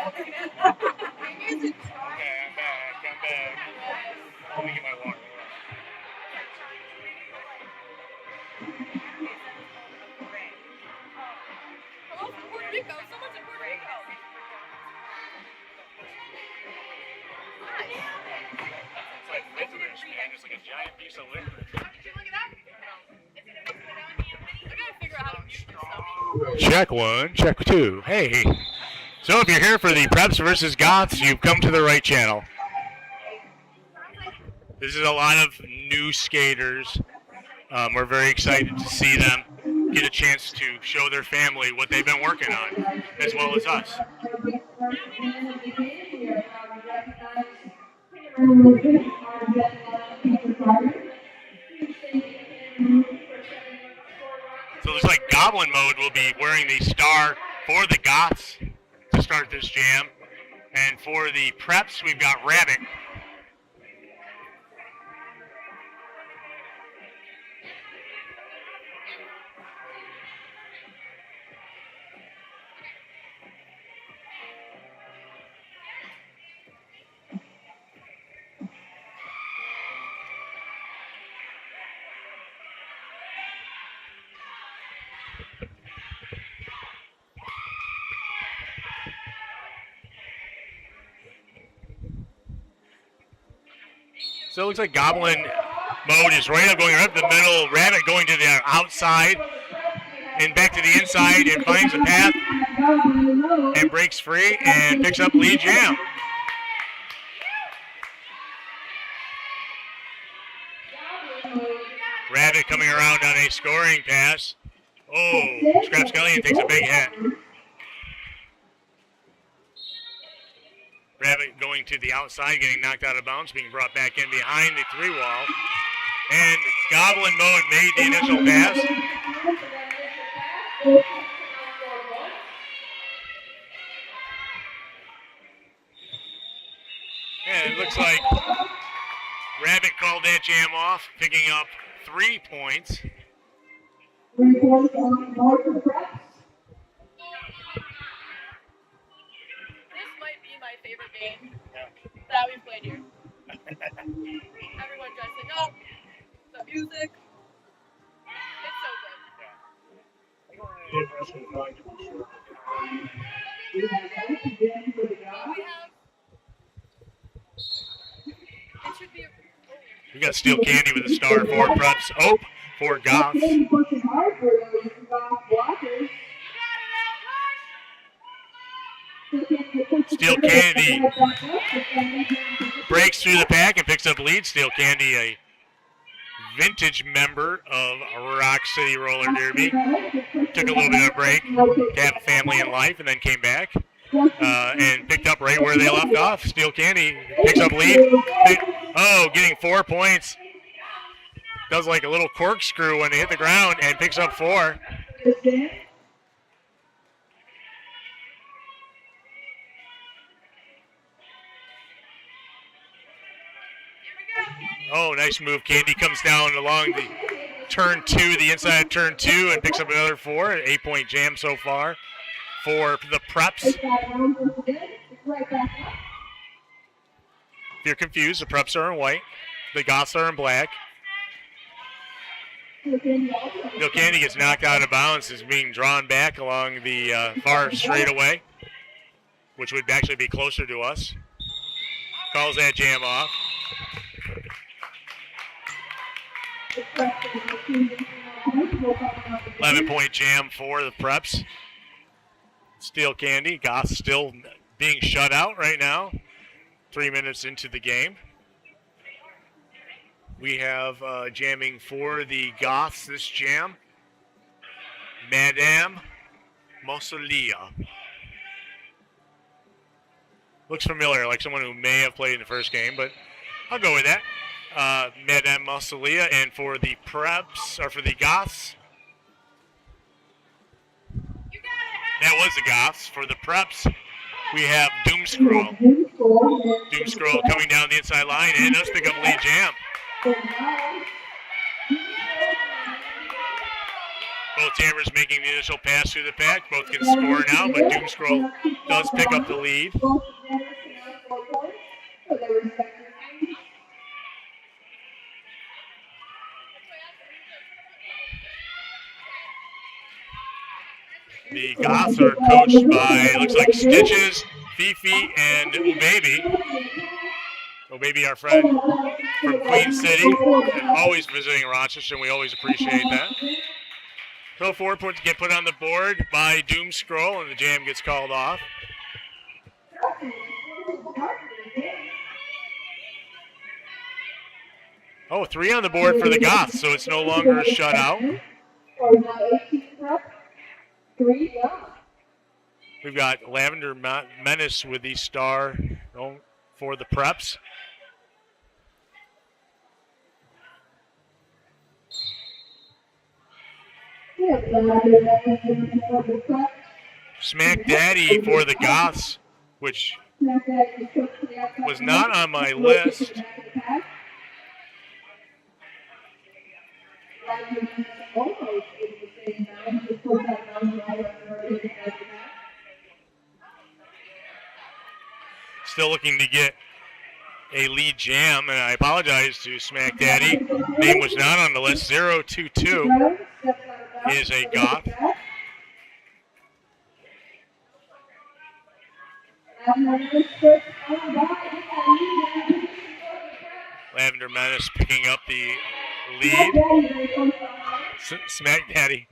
Okay, I'm back. Let me get my water. Hello from Puerto Rico. Someone's in Puerto Rico. It's like licorice, man. It's like a giant piece of licorice. Did you look it up? I gotta figure out how to mute this stuff. Check 1, check 2. Hey. So if you're here for the Preps versus Goths, you've come to the right channel. This is a lot of new skaters. We're very excited to see them get a chance to show their family what they've been working on, as well as us. So looks like Goblin Mode will be wearing the star for the Goths to start this jam. And for the Preps, we've got Rabbit. So it looks like Goblin mode is right up, going right up the middle. Rabbit going to the outside and back to the inside and finds a path and breaks free and picks up lead jam. Rabbit coming around on a scoring pass. Oh, Scrapskellion takes a big hit. Rabbit going to the outside, getting knocked out of bounds, being brought back in behind the 3-wall. And Goblin Mode made the initial pass. And it looks like Rabbit called that jam off, picking up 3 points. 3 points on board for the Preps. This might be my favorite game that we've played here. Everyone dressing up, the music. It's so good. It should be We got Steel Candy with a star for Preps. Oh, for Goths. Pushing hard for those Goths blockers. Steel Candy breaks through the pack and picks up lead. Steel Candy, a vintage member of Rock City Roller Derby. Took a little bit of a break to have a family and life and then came back and picked up right where they left off. Steel Candy picks up lead. Oh, getting 4 points. Does like a little corkscrew when they hit the ground and picks up 4. Oh, nice move. Candy comes down along the turn 2, the inside of turn 2, and picks up another 4. An 8-point jam so far for the Preps. If you're confused, the Preps are in white. The Goths are in black. Steel Candy gets knocked out of bounds, is being drawn back along the far straightaway, which would actually be closer to us. Calls that jam off. 11-point jam for the Preps. Steel Candy, Goths still being shut out right now. 3 minutes into the game. We have jamming for the Goths this jam. Madame Mossolia. Looks familiar, like someone who may have played in the first game, but I'll go with that. Madame Mossolia, and for the Preps, or for the Goths. That was the Goths. For the Preps, we have Doomscroll. Doomscroll coming down the inside line and does pick up lead jam. Both jammers making the initial pass through the pack. Both can score now, but Doomscroll does pick up the lead. The Goths are coached by, looks like Stitches, Fifi, and Ubaby. Ubaby, our friend from Queen City, always visiting Rochester, and we always appreciate that. So 4 points get put on the board by Doomscroll, and the jam gets called off. Oh, 3 on the board for the Goths, so it's no longer a shutout. We've got Lavender Menace with the star for the Preps. Smack Daddy for the Goths, which was not on my list. Still looking to get a lead jam, and I apologize to Smack Daddy. Name was not on the list. 022 is a Goth. Lavender Menace picking up the lead. Smack Daddy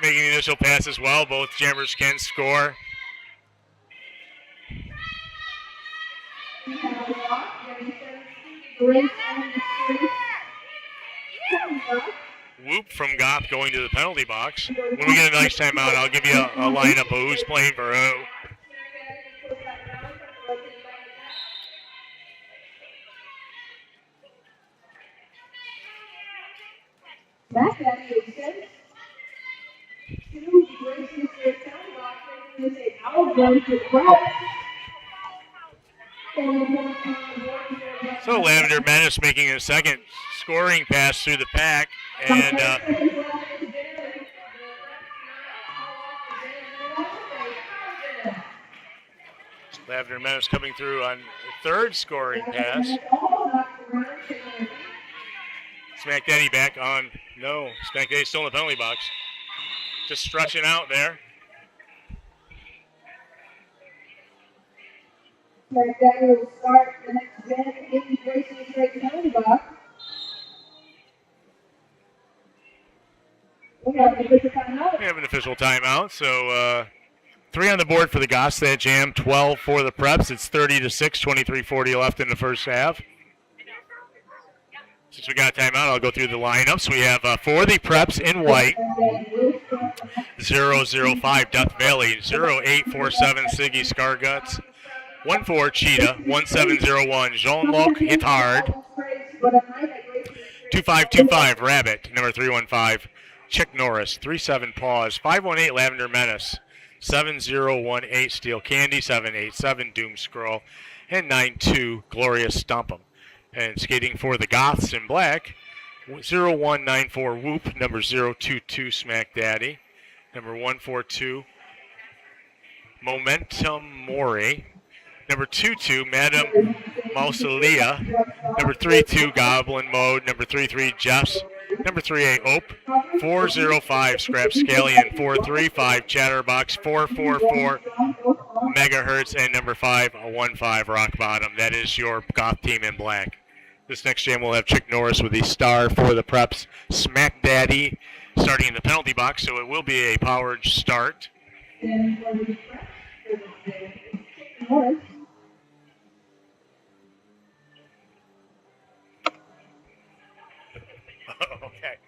making the initial pass as well. Both jammers can score. Whoop from Goth going to the penalty box. When we get a nice timeout, I'll give you a lineup of who's playing for who. Back at it, 2 Gracie State penalty box, making this a outgoing to Preps. So Lavender Menace making a second scoring pass through the pack, and Lavender Menace coming through on the third scoring pass. Smack Daddy back on. No, Smack Daddy still in the penalty box. Just stretching out there. Smack Daddy will start the next gen in Gracie State penalty box. We have an official timeout. We have an official timeout, so 3 on the board for the Goths that jam, 12 for the Preps. It's 30-6, 23:40 left in the first half. Since we got a timeout, I'll go through the lineups. We have for the Preps in white, 005 Death Valley, 0847 Siggy Scarguts, 14 Cheetah, 1701 Jean-Luc Hitard, 2525 Rabbit, number 315 Chick Norris, 37 Paws, 518 Lavender Menace, 7018 Steel Candy, 787 Doom Scroll, and 92 Glorious Stomp'em. And skating for the Goths in black, 0194 Whoop, number 022 Smack Daddy, number 142 Momentum Mori, number 22 Madam Mausolea, number 32 Goblin Mode, number 33 Jeffs, number 38 Ope, 405 Scrap Scallion, 435 Chatterbox, 444 Megahertz, and number 515 Rock Bottom. That is your Goth team in black. This next jam will have Chick Norris with the star for the Preps. Smack Daddy starting in the penalty box, so it will be a powered start. Okay,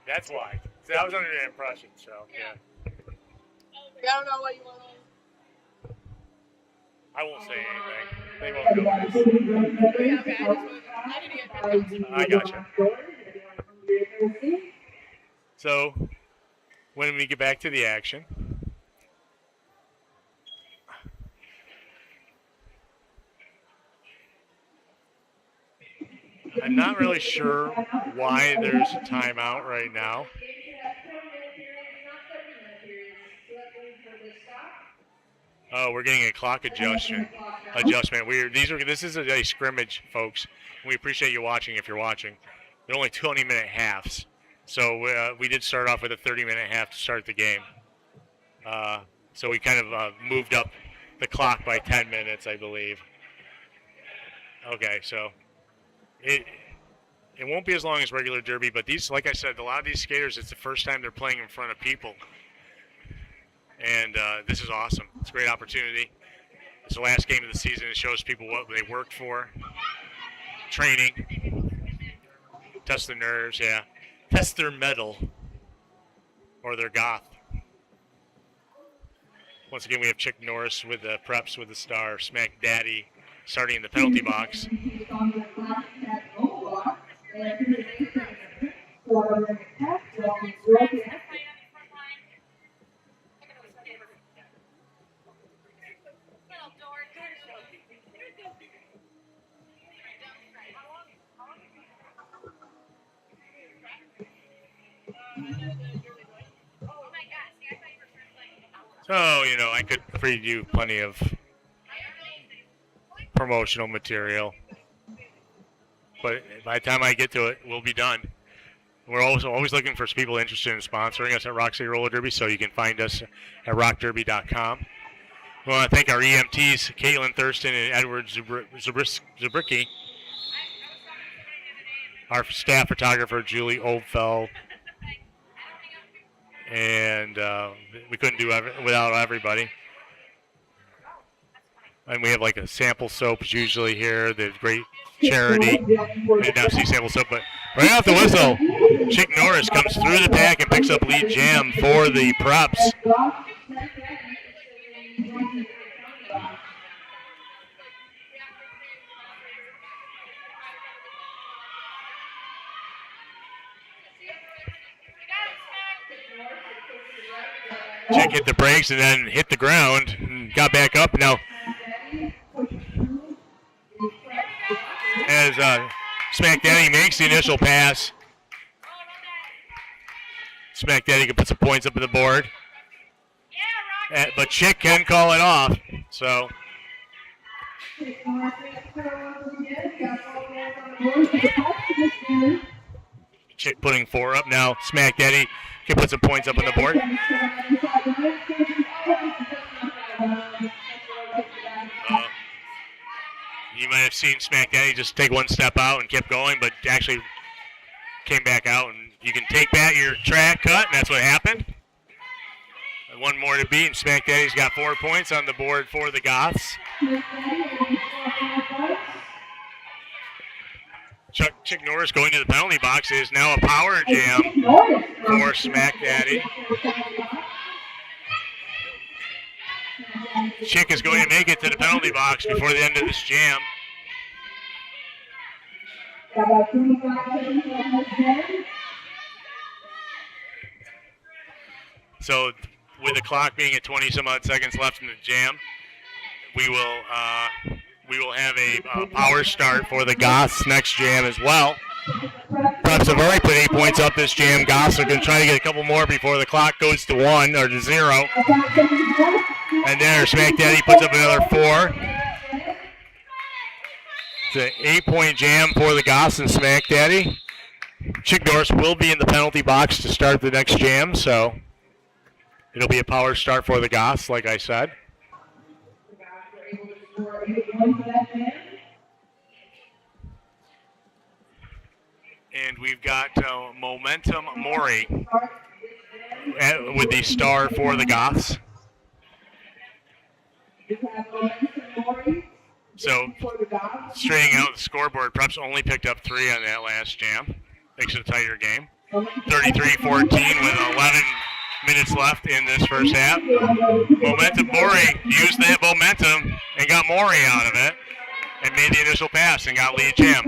that's why. See, I was under the impression, so yeah. I don't know what you want to. I won't say anything. They won't know this. Yeah, okay, I need to get pictures. I gotcha. So, when we get back to the action, I'm not really sure why there's a timeout right now. Oh, we're getting a clock adjustment. This is a scrimmage, folks. We appreciate you watching if you're watching. They're only 20-minute halves. So we did start off with a 30-minute half to start the game. So we kind of moved up the clock by 10 minutes, I believe. Okay, so it won't be as long as regular derby, but these, like I said, a lot of these skaters, it's the first time they're playing in front of people. And this is awesome. It's a great opportunity. It's the last game of the season. It shows people what they worked for. Training. Test their nerves, yeah. Test their metal. Or their goth. Once again, we have Chick Norris with the Preps with the star. Smack Daddy starting in the penalty box. So, I could feed you plenty of promotional material. But by the time I get to it, we'll be done. We're also always looking for people interested in sponsoring us at Rock City Roller Derby, so you can find us at rockderby.com. We want to thank our EMTs, Caitlin Thurston and Edward Zabricki. our staff photographer, Julie Oldfeld. And we couldn't do it without everybody. And we have like a sample soaps usually here. The great charity. We did not see sample soap, but right off the whistle, Chick Norris comes through the pack and picks up lead jam for the Preps. Chick hit the brakes and then hit the ground and got back up. Now, as Smack Daddy makes the initial pass, Smack Daddy can put some points up on the board. But Chick can call it off. So. Chick putting 4 up now. Smack Daddy can put some points up on the board. You might have seen Smack Daddy just take one step out and kept going, but actually came back out. And you can take back your track cut, and that's what happened. And one more to beat, and Smack Daddy's got 4 points on the board for the Goths. Chick Norris going to the penalty box. It is now a power jam for Smack Daddy. Chick is going to make it to the penalty box before the end of this jam. So with the clock being at 20 some odd seconds left in the jam, we will have a power start for the Goths next jam as well. Preps have already put 8 points up this jam. Goths are going to try to get a couple more before the clock goes to 1 or to 0. And there, Smack Daddy puts up another 4. It's an 8-point jam for the Goths and Smack Daddy. Chick Norris will be in the penalty box to start the next jam, so it'll be a power start for the Goths, like I said. And we've got Momentum Mori with the star for the Goths. So, straightening out the scoreboard, Preps only picked up 3 on that last jam. Makes it a tighter game. 33-14 with 11 minutes left in this first half. Momentum Mori used that momentum and got Mori out of it and made the initial pass and got lead jam.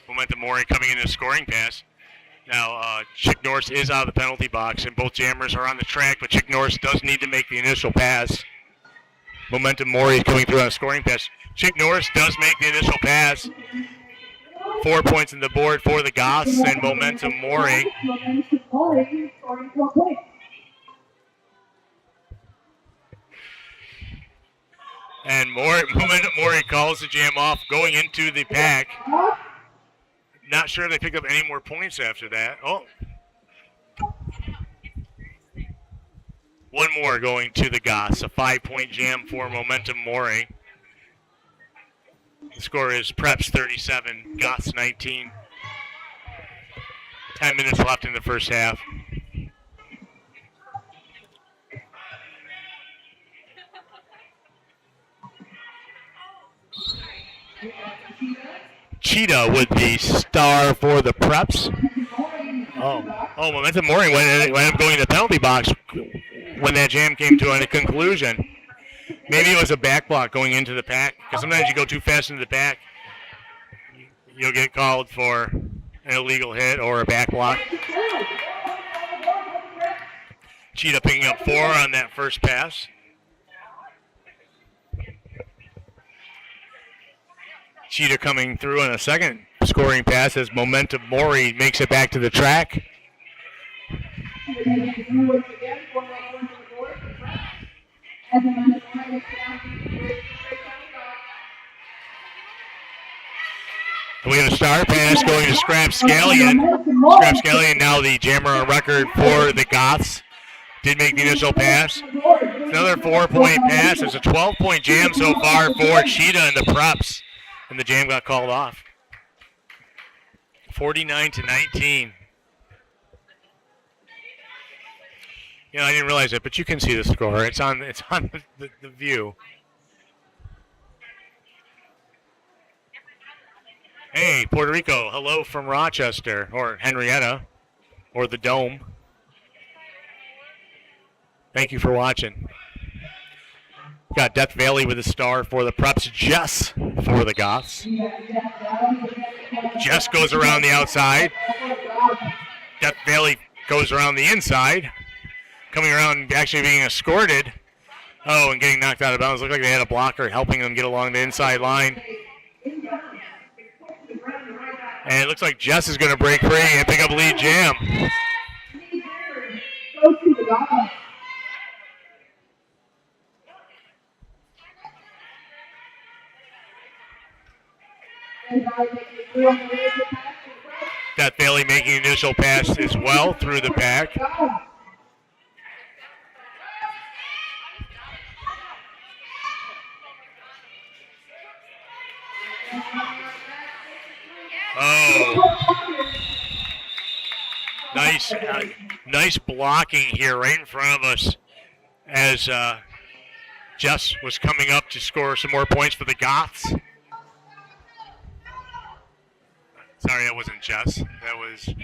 Momentum Mori coming in a scoring pass. Now, Chick Norris is out of the penalty box, and both jammers are on the track, but Chick Norris does need to make the initial pass. Momentum Mori is coming through on a scoring pass. Chick Norris does make the initial pass. 4 points on the board for the Goths and Momentum Mori. And Momentum Mori calls the jam off going into the pack. Not sure they picked up any more points after that. Oh. One more going to the Goths. A 5-point jam for Momentum Mori. The score is Preps 37, Goths 19. 10 minutes left in the first half. Cheetah with the star for the Preps. Oh, Momentum Mori went up going to the penalty box when that jam came to a conclusion. Maybe it was a back block going into the pack, because sometimes you go too fast into the pack, you'll get called for an illegal hit or a back block. Cheetah picking up 4 on that first pass. Cheetah coming through on a second scoring pass as Momentum Mori makes it back to the track. We have a star pass going to Scrap Scallion. Scrap Scallion now the jammer on record for the Goths. Did make the initial pass. Another 4-point pass. It's a 12-point jam so far for Cheetah and the Preps. and the jam got called off. 49-19. You know, I didn't realize it, but you can see the score. It's on the view. Hey, Puerto Rico, hello from Rochester, or Henrietta, or the Dome. Thank you for watching. Got Death Valley with a star for the Preps, Jess for the Goths. Jess goes around the outside. Death Valley goes around the inside. Coming around, actually being escorted. Oh, and getting knocked out of bounds. Looked like they had a blocker helping them get along the inside line. And it looks like Jess is going to break free and pick up lead jam. Death Valley making initial pass as well through the pack. Oh, nice blocking here right in front of us as Jess was coming up to score some more points for the Goths. Sorry, that wasn't Jess. That was...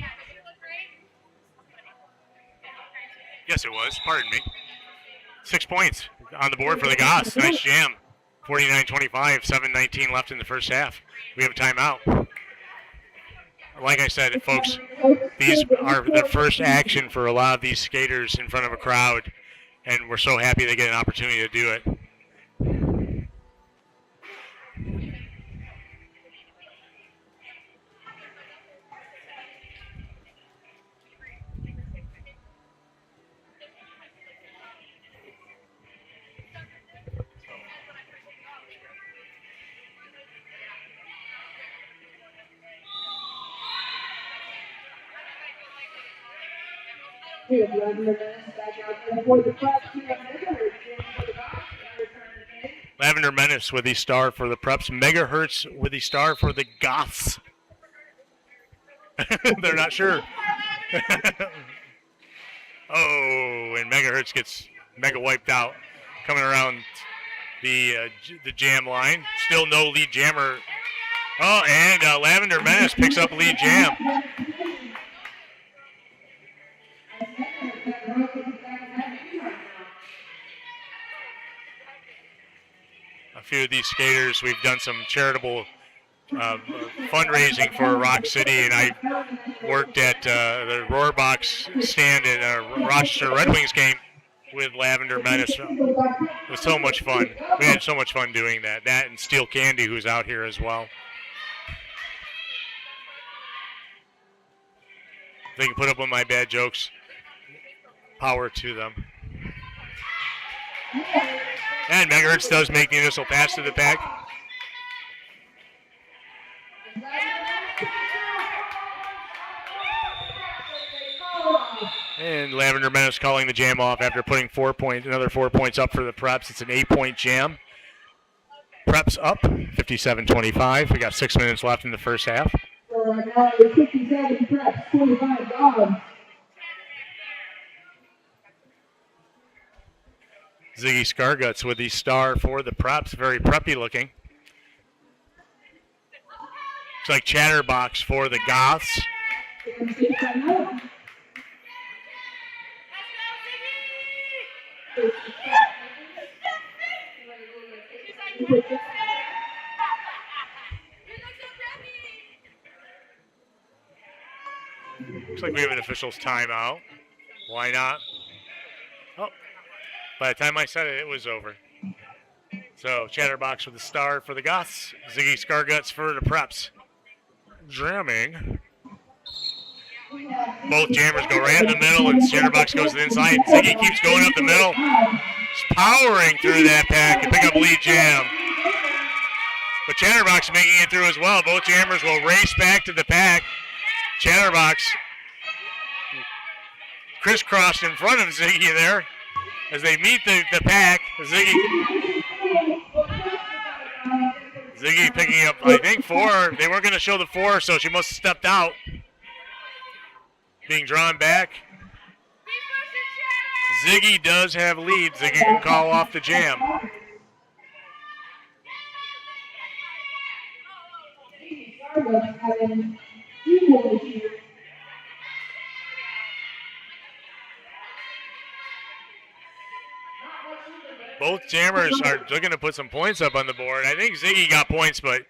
Yes, it was. Pardon me. 6 points on the board for the Goths. Nice jam. 49-25, 7:19 left in the first half. We have a timeout. Like I said, folks, these are the first action for a lot of these skaters in front of a crowd, and we're so happy they get an opportunity to do it. Lavender Menace with the star for the Preps. Megahertz with the star for the Goths. They're not sure. Oh, and Megahertz gets mega wiped out. Coming around the jam line. Still no lead jammer. Oh, and Lavender Menace picks up lead jam. A few of these skaters, we've done some charitable fundraising for Rock City, and I worked at the Roarbox stand at a Rochester Red Wings game with Lavender Menace. It was so much fun. We had so much fun doing that. That and Steel Candy, who's out here as well. If they can put up with my bad jokes, power to them. And Megahertz does make the initial pass to the pack. And Lavender Menace calling the jam off after putting another 4 points up for the Preps. It's an 8-point jam. Preps up, 57-25. We got 6 minutes left in the first half. So now it's 57 Preps, 25 Goths. Ziggy Scarguts with the star for the Preps. Very preppy looking. Looks like Chatterbox for the Goths. Looks like we have an official's timeout. Why not? Oh, by the time I said it, it was over. So Chatterbox with the star for the Goths. Ziggy Scarguts for the Preps. Jamming. Both jammers go right in the middle, and Chatterbox goes to the inside. Ziggy keeps going up the middle. Just powering through that pack and pick up lead jam. But Chatterbox making it through as well. Both jammers will race back to the pack. Chatterbox crisscrossed in front of Ziggy there Ziggy picking up, I think, 4. They weren't going to show the 4, so she must have stepped out. Being drawn back. Ziggy does have lead. Ziggy can call off the jam. Both jammers are looking to put some points up on the board. I think Ziggy got points, but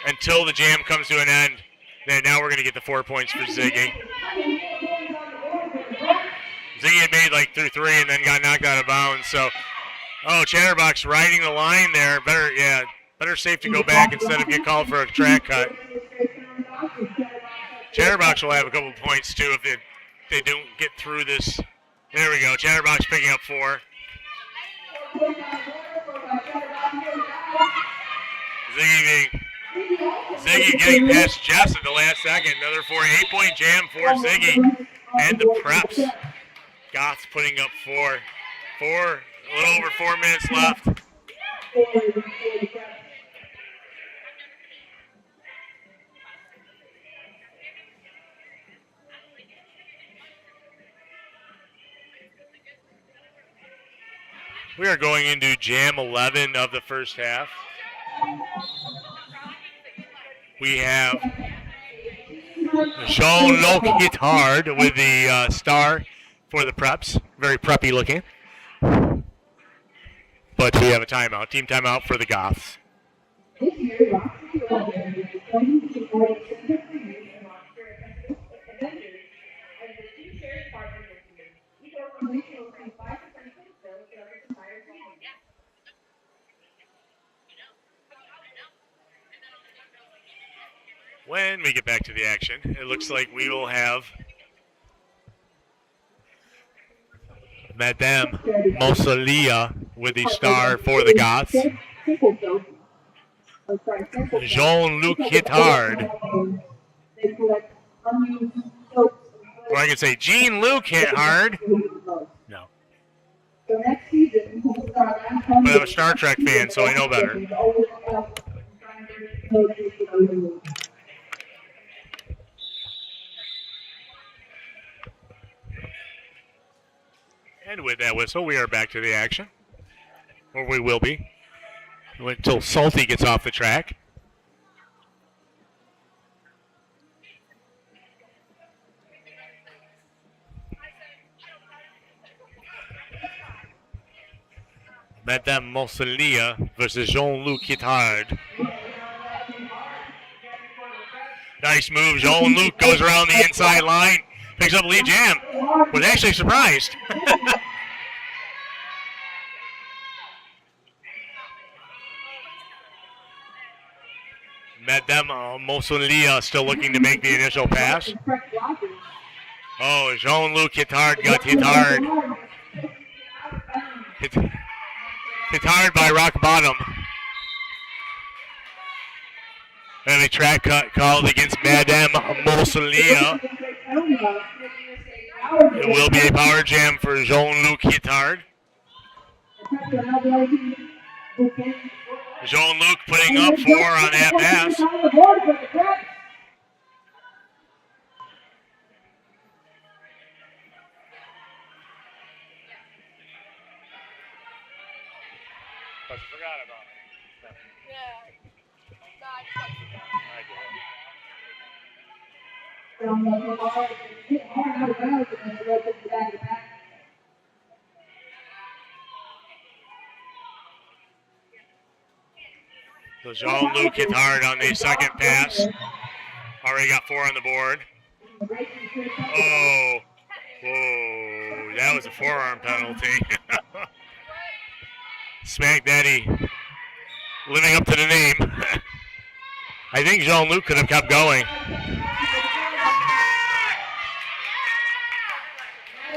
until the jam comes to an end, then now we're going to get the 4 points for Ziggy. Ziggy had made like through 3 and then got knocked out of bounds. So, Chatterbox riding the line there. Better safe to go back instead of get called for a track cut. Chatterbox will have a couple points too if they don't get through this. There we go. Chatterbox picking up 4. Ziggy getting past Jess at the last second. Another 8-point jam for Ziggy and the Preps. Goths putting up 4. A little over 4 minutes left. We are going into jam 11 of the first half. We have Jean-Luc Guitard with the star for the Preps. Very preppy looking. But we have a timeout. Team timeout for the Goths. When we get back to the action, it looks like we will have Madame Mossolia with the star for the Goths. Jean-Luc Guitard. Or I could say Jean-Luc Guitard. No. But I'm a Star Trek fan, so I know better. And with that whistle, we are back to the action. Or we will be. Until Salty gets off the track. Madame Mossolia versus Jean-Luc Guitard. Nice move. Jean-Luc goes around the inside line. Picks up lead jam. Was actually surprised. Madame Mossolia still looking to make the initial pass. Oh, Jean-Luc Guitard got hit hard. Hit hard by rock bottom. And a track cut called against Madame Mossolia. It will be a power jam for Jean-Luc Guitard. Jean-Luc putting up 4 on that pass. But you forgot about it. So Jean-Luc hit hard on the second pass. Already got 4 on the board. Oh, whoa, that was a forearm penalty. Smack Daddy living up to the name. I think Jean-Luc could have kept going.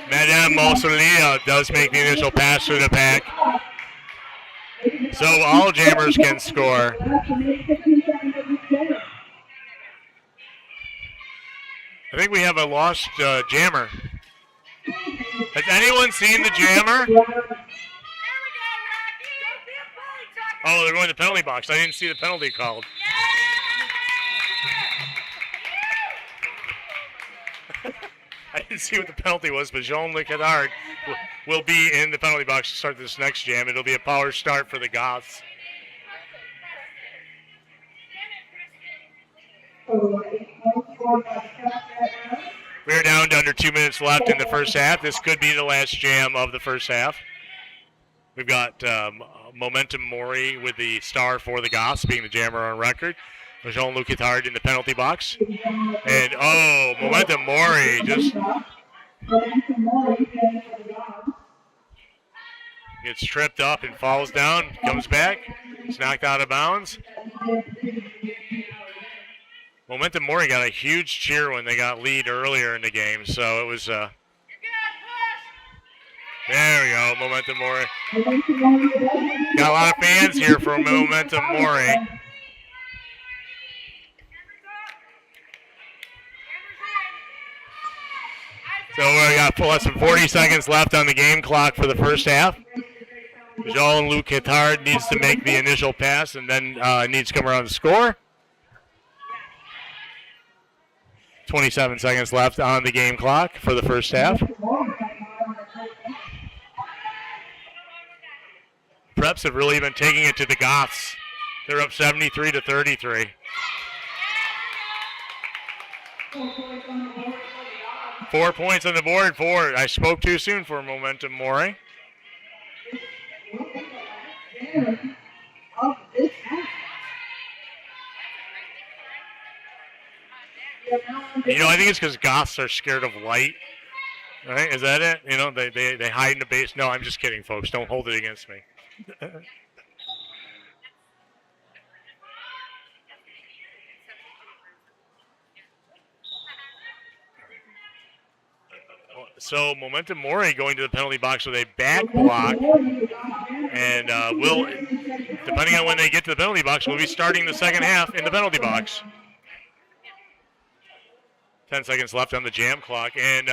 Madame Mossolia does make the initial pass through the pack. So all jammers can score. I think we have a lost jammer. Has anyone seen the jammer? Oh, they're going to the penalty box. I didn't see the penalty called. I didn't see what the penalty was, but Jean-Luc Hedard will be in the penalty box to start this next jam. It'll be a power start for the Goths. We're down to under 2 minutes left in the first half. This could be the last jam of the first half. We've got Momentum Mori with the star for the Goths, being the jammer on record. Jean-Luc Hedard in the penalty box. And, oh, Momentum Mori just gets tripped up and falls down, comes back. He's knocked out of bounds. Momentum Mori got a huge cheer when they got lead earlier in the game, so it was there we go, Momentum Mori. Got a lot of fans here for Momentum Mori. So we got less than 40 seconds left on the game clock for the first half. Jean-Luc Hedard needs to make the initial pass and then needs to come around to score. 27 seconds left on the game clock for the first half. Preps have really been taking it to the Goths. They're up 73-33. 4 points on the board for, I spoke too soon for Momentum Mori. You know, I think it's because Goths are scared of light. Right? Is that it? You know, they hide in the base. No, I'm just kidding, folks. Don't hold it against me. So Momentum Mori going to the penalty box with a back block, and will, depending on when they get to the penalty box, we'll be starting the second half in the penalty box. 10 seconds left on the jam clock, and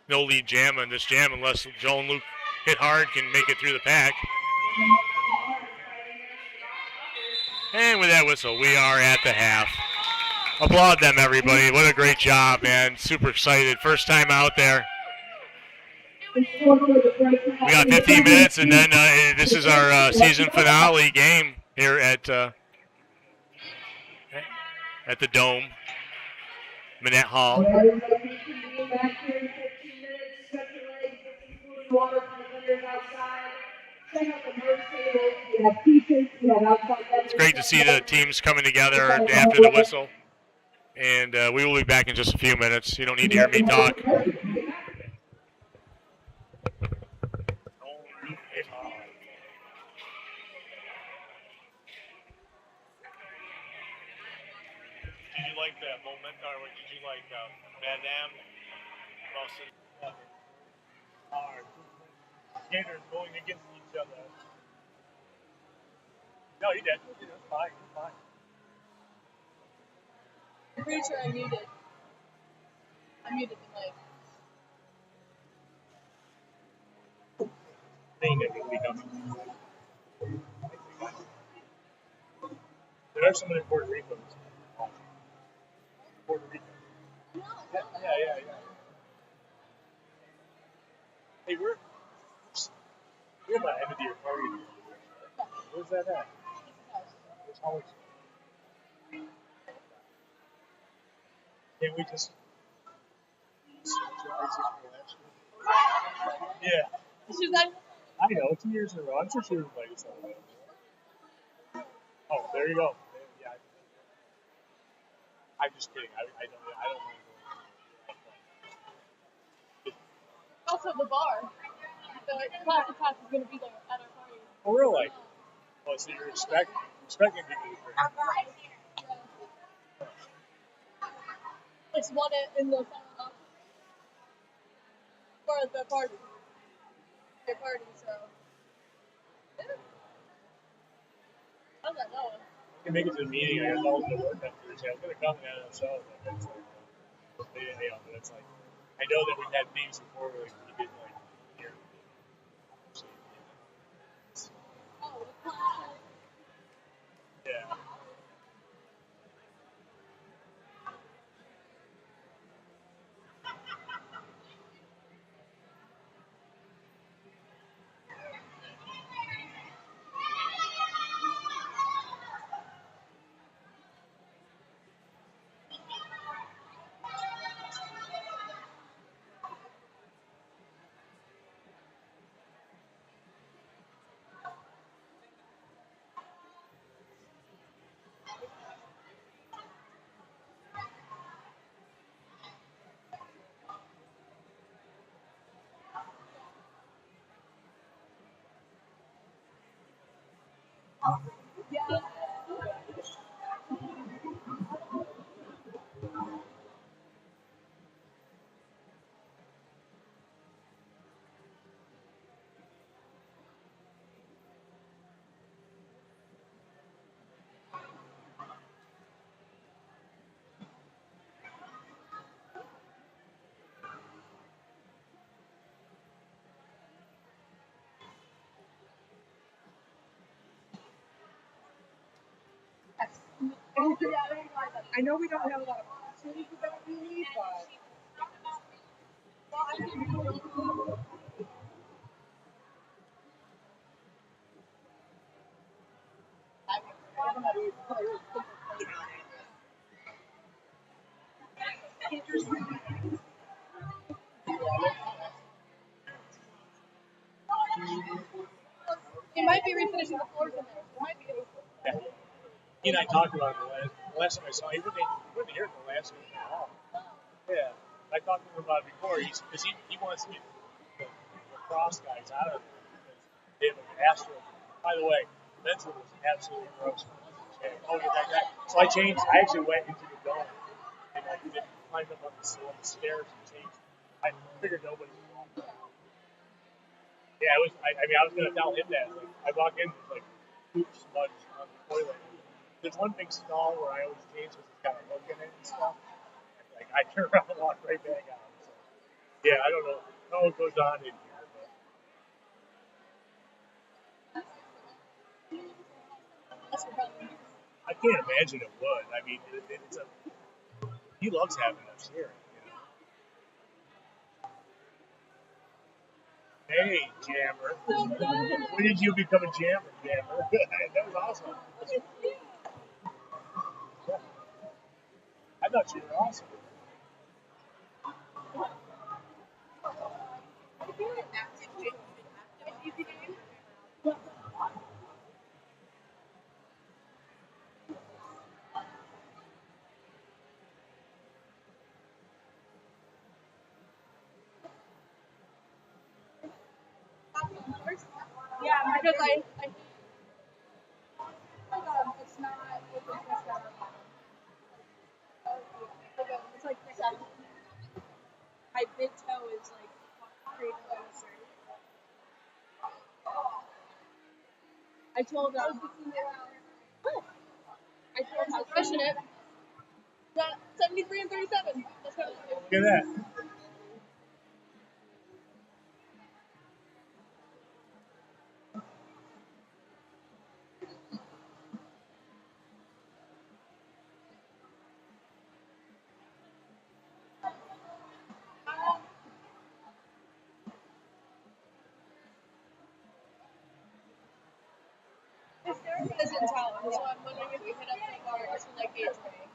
no lead jam on this jam unless Jean-Luc Hedard can make it through the pack. And with that whistle, we are at the half. Applaud them, everybody. What a great job, man. Super excited. First time out there. We got 15 minutes, and then this is our season finale game here at the Dome, Minette Hall. It's great to see the teams coming together after the whistle. And we will be back in just a few minutes. You don't need to hear me talk. Did you like that moment, or did you like Madame Boston? Skaters going against each other. No, you did. It's fine. It's fine. I'm pretty sure I muted. I muted the mic. Thing that will be coming. There are some in Puerto Rico. Puerto Rico. Yeah. Hey, we're at the end of your party. Where's that at? Where's Howard? Can't we just yeah. I know, 2 years in a row. I'm sure she was invited somewhere. Oh, there you go. Yeah. I'm just kidding. I don't mind going. Also, the bar. The class is going to be there at our party. Oh, really? Oh, so you're expecting people to bring. It's one in the for the party. Their party, so. Yeah. How's that going? I can make it to the meeting. I got all the work on Thursday. I was going to come and ourselves. But it's like, I know that we've had meetings before where we did like here. Oh, Yeah. I know we don't have a lot of opportunities that we need, but He might be refinishing the floors in there. He might be. He and I talked about it the last time I saw him. He wasn't here the last week at all. Yeah. I talked to him about it before. Because he wants to get the lacrosse guys out of there. Because they have an Astro. By the way, Benson was absolutely gross. Oh, yeah, that. So I changed. I actually went into the dome. And I climbed up on the stairs and changed. I figured nobody would walk around. Yeah, it was. I mean, I was gonna tell him that. Like, I walk in with like poop smudge on the toilet. There's one big stall where I always change because it's got a hook in it and stuff. And, like I turn around and walk right back out. So yeah, I don't know what goes on in here, but I can't imagine it would. I mean, he loves having us here. You know? Hey, Jammer. When did you become a jammer, Jammer? That was awesome. I thought you were awesome. Yeah, because I it's not open for summer. It's like 7. My big toe is like pretty close. I told I was fishing it. Got 73 and 37. That's what I was doing. Look at that. Is in town, so I'm wondering if we hit up the bar just for like Gatorade.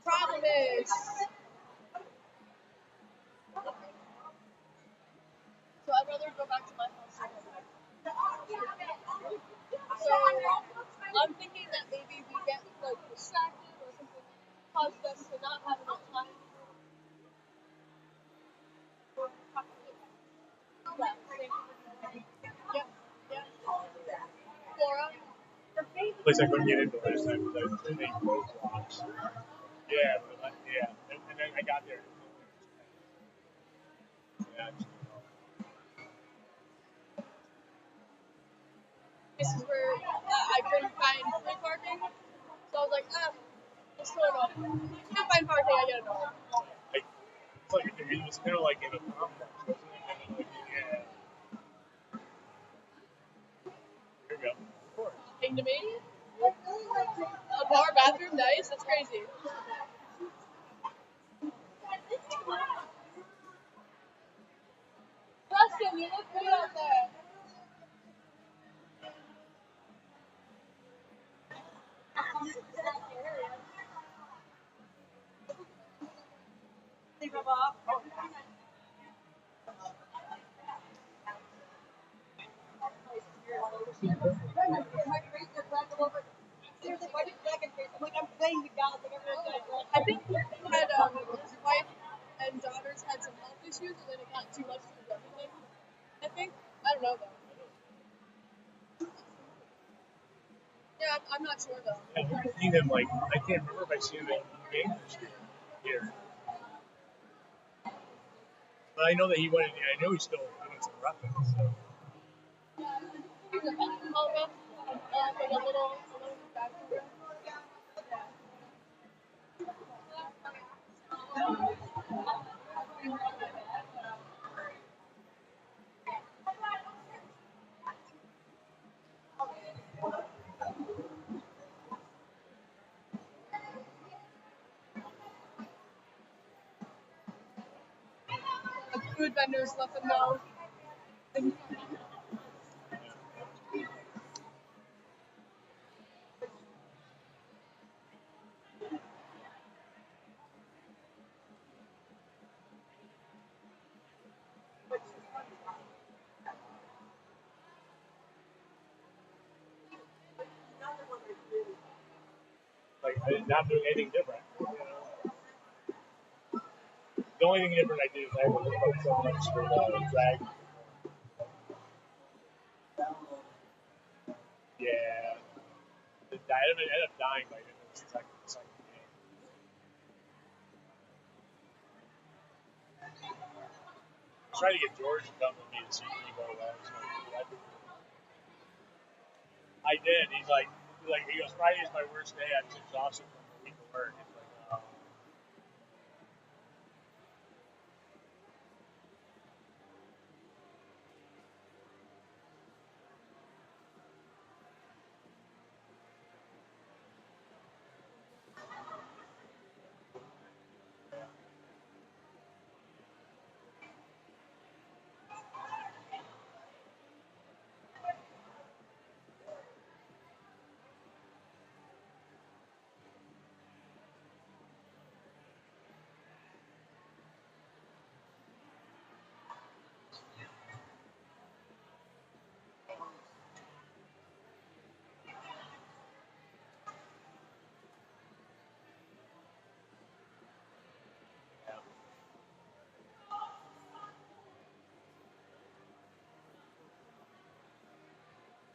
Problem is, so I'd rather go back to my house. So I'm thinking that maybe we get like distracted or something, cause them to not have enough time. Flora. Place I couldn't get into last time because I was too many roadblocks. Yeah, and then I got there. Yeah. This is where I couldn't find free parking, so I was like, let's go on. Can't find parking, I get it all. It's like it was kind of like in a complex, wasn't it? Kind of like, yeah. Here we go. Of course. Came to me. A bar, bathroom, nice. That's crazy. Preston, you look good out there. Leave him up. I think he had his wife and daughters had some health issues, and then it got too much for everything. I think I don't know though. I'm not sure though. I've seen him like I can't remember if I seen him in game this year here. But I know that he went. I know he's still doing some roughing. So. He's a basketball rep, like a little basketball. The food vendors let them know. Like I'm not doing anything different. You know? The only thing different I did is I had to look up so much for the drag. Yeah. I ended up dying by the end of the second game. I was trying to get George to come with me to see Evo last night. I did. He goes, Friday is my worst day. I'm just exhausted from a week of work. It's like,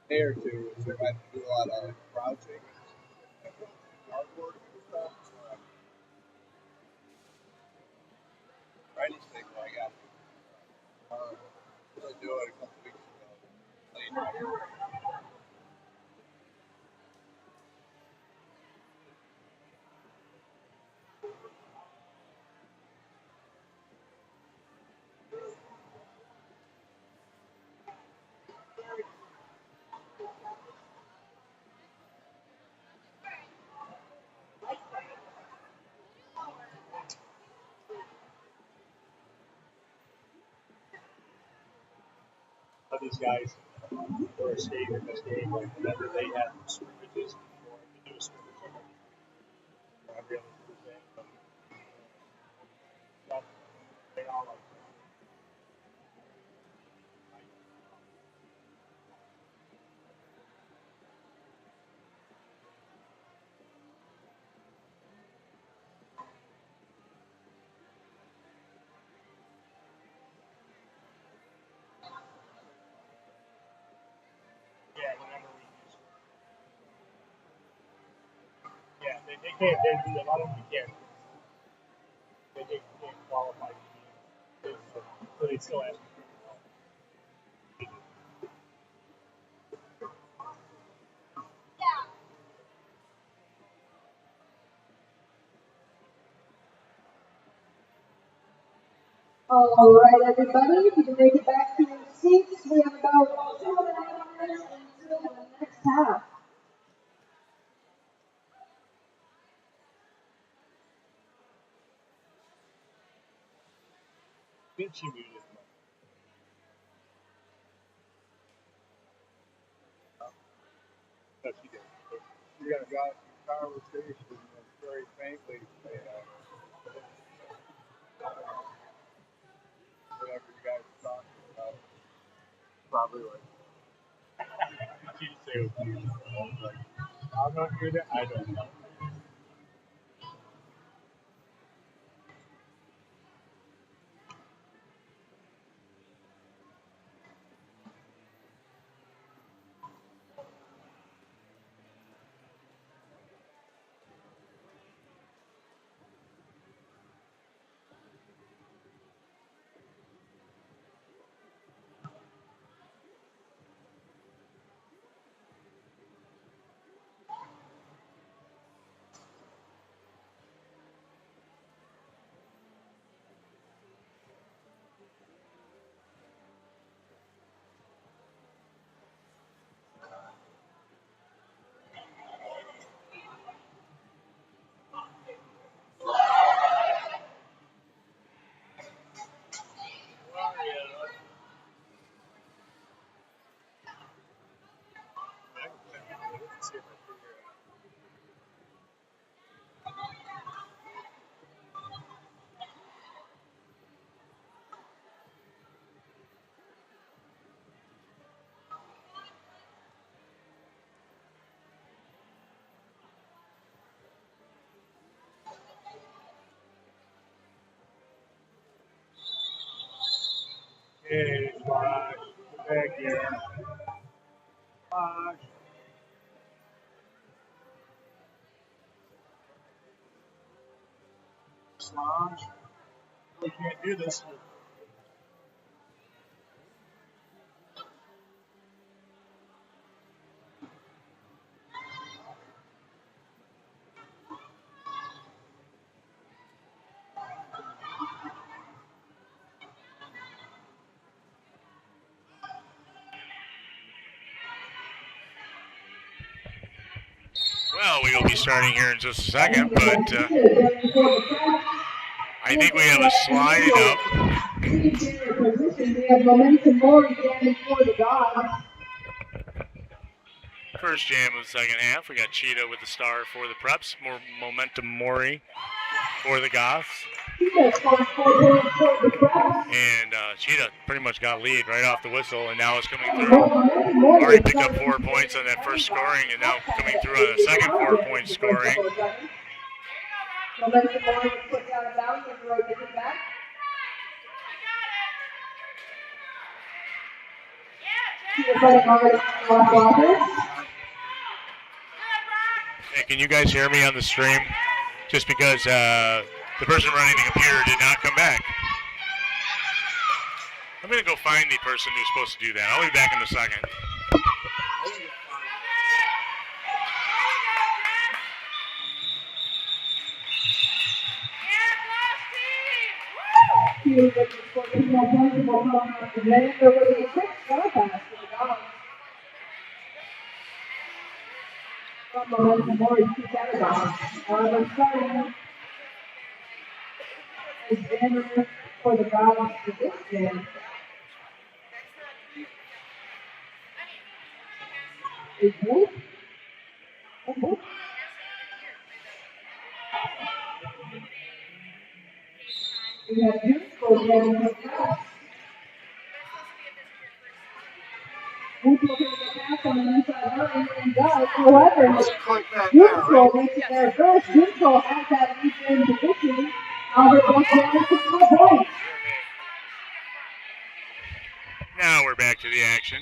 day or two, so I had to do a lot of crouching and yard work and stuff. Riding stick, I got really do it a couple weeks ago. of these guys who are skating in this game, like whenever they had scrimmages before, they do a scrimmage every other Thursday. But they all like yeah, whenever we use yeah, they can't. They a lot of them can't. They can't qualify to be, so they still ask. All right, everybody, if you can make it back to your seats, we have about 2.5 minutes until the next half. I think she muted. No, she did. You're going to got conversation very faintly, whatever you guys are talking about. Probably like. She did say it was muted. Like, I'm not muted. I don't know. Okay, Squash. Get back here. Squash. Squash. We can't do this. Well, we will be starting here in just a second, but I think we have a slide up. Position. We have Momentum Mori standing for the Goths. First jam of the second half. We got Cheetah with the star for the Preps. More Momentum Mori for the Goths. And Cheetah pretty much got lead right off the whistle, and now it's coming through. Already picked up 4 points on that first scoring, and now coming through on the second 4-point scoring. Momentum Mori was put down and down, and rotated it back. Hey, can you guys hear me on the stream? Just because the person running the computer did not come back. I'm going to go find the person who's supposed to do that. I'll be back in a second. Momentum Mori to Catabon. We're starting as banner for the Goths for this jam. Is Wolf? Wolf? We have Juice jamming for the Goths. Wolf looking to get past on the inside line and does. However, Neutral makes it there first. Neutral has that lead in position. Now we're back to the action.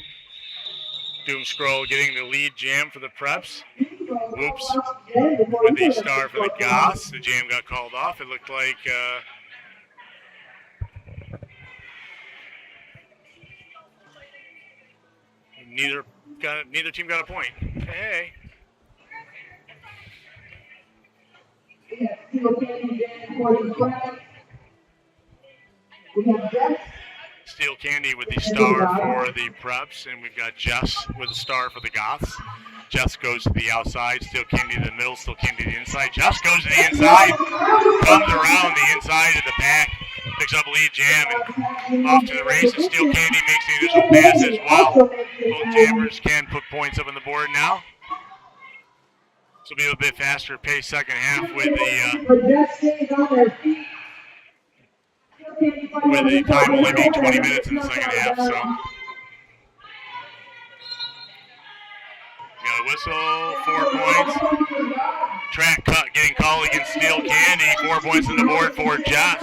Doom Scroll getting the lead jam for the Preps. Whoops. With the star for the Goths. The jam got called off. It looked like neither team got a point. Hey. Steel Candy with the star for the Preps, and we've got Jess with the star for the Goths. Jess goes to the outside, Steel Candy to the middle, Steel Candy to the inside. Jess goes to the inside, comes around the inside of the pack, picks up lead jam, and off to the races. Steel Candy makes the initial pass as well. Both jammers can put points up on the board now. This will be a bit faster pace second half with the time only being 20 minutes in the second half. So got a whistle, 4 points. Track cut getting called against Steel Candy. 4 points on the board for Jess.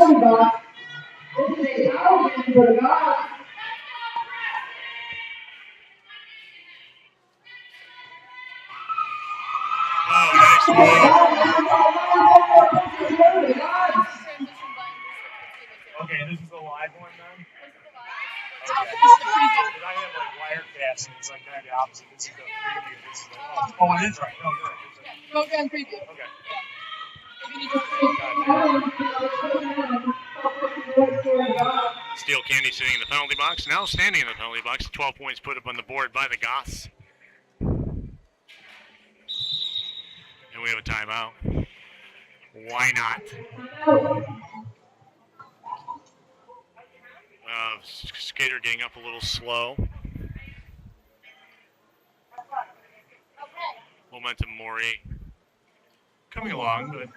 Oh, nice move. Okay, this is the live one then? Okay. I have like Wirecast and it's like kind of the opposite. This is the preview. This is the, oh, it is right. No, you're right. Go down preview. Okay. Steel Candy sitting in the penalty box. Now standing in the penalty box. 12 points put up on the board by the Goths. And we have a timeout. Why not? Skater getting up a little slow. Momentum Mori coming along, but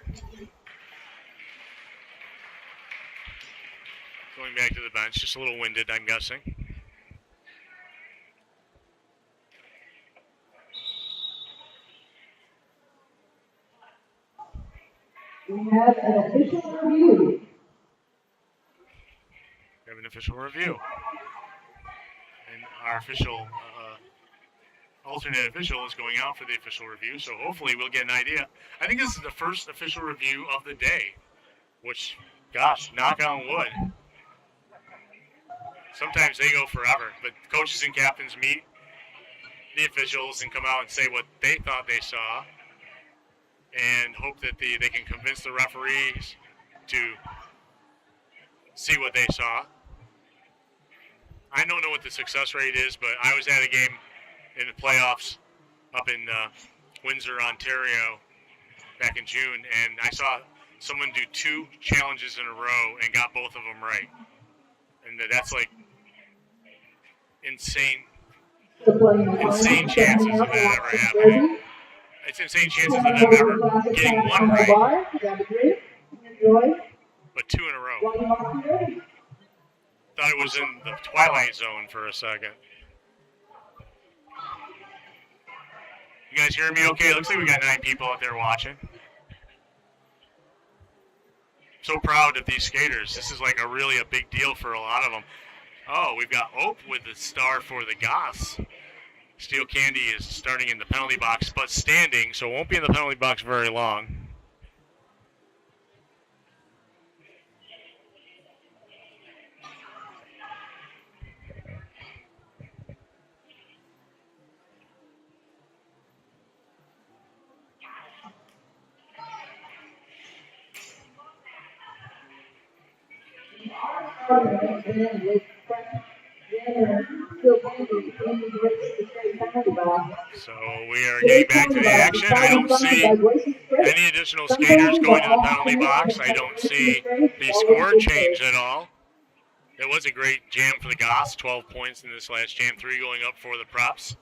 going back to the bench. Just a little winded, I'm guessing. We have an official review. We have an official review. our official alternate official is going out for the official review, so hopefully we'll get an idea. I think this is the first official review of the day, which, gosh, knock on wood. Sometimes they go forever, but coaches and captains meet the officials and come out and say what they thought they saw and hope that they can convince the referees to see what they saw. I don't know what the success rate is, but I was at a game in the playoffs up in Windsor, Ontario back in June, and I saw someone do 2 challenges in a row and got both of them right. And that's like insane chances of that ever happening. It's insane chances of them ever getting 1 right, but 2 in a row. Thought it was in the Twilight Zone for a second. You guys hear me okay? Looks like we got 9 people out there watching. So proud of these skaters. This is like really a big deal for a lot of them. Oh, we've got Ope with the star for the Goths. Steel Candy is starting in the penalty box, but standing, so won't be in the penalty box very long. So we are getting back to the action. I don't see any additional skaters going to the penalty box. I don't see the score change at all. It was a great jam for the Goths, 12 points in this last jam, 3 going up for the props.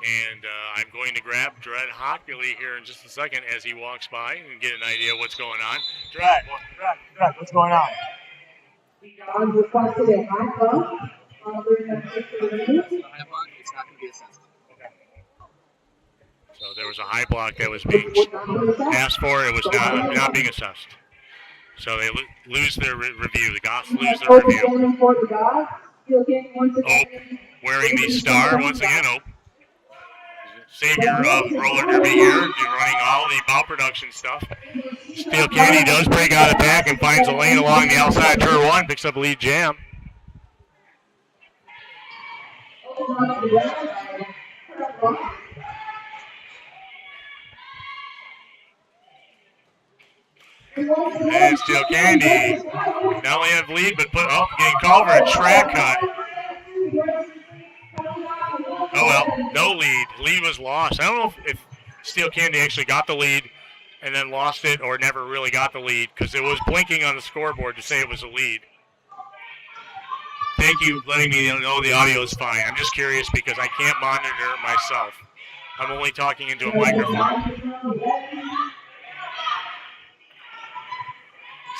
And I'm going to grab Dread Hockley here in just a second as he walks by and get an idea of what's going on. Dread, what's going on? John requested a high block. It's not going to be assessed. So there was a high block that was being asked for. It was not being assessed. So they lose their review. The Goths lose their review. Ope wearing the star once again. Ope, savior of roller derby here, running all the ball production stuff. Steel Candy does break out of pack and finds a lane along the outside of turn 1, picks up lead jam. And Steel Candy not only have lead, but getting called for a track cut. Oh well, no lead. Lead was lost. I don't know if Steel Candy actually got the lead and then lost it or never really got the lead because it was blinking on the scoreboard to say it was a lead. Thank you for letting me know the audio is fine. I'm just curious because I can't monitor it myself. I'm only talking into a microphone.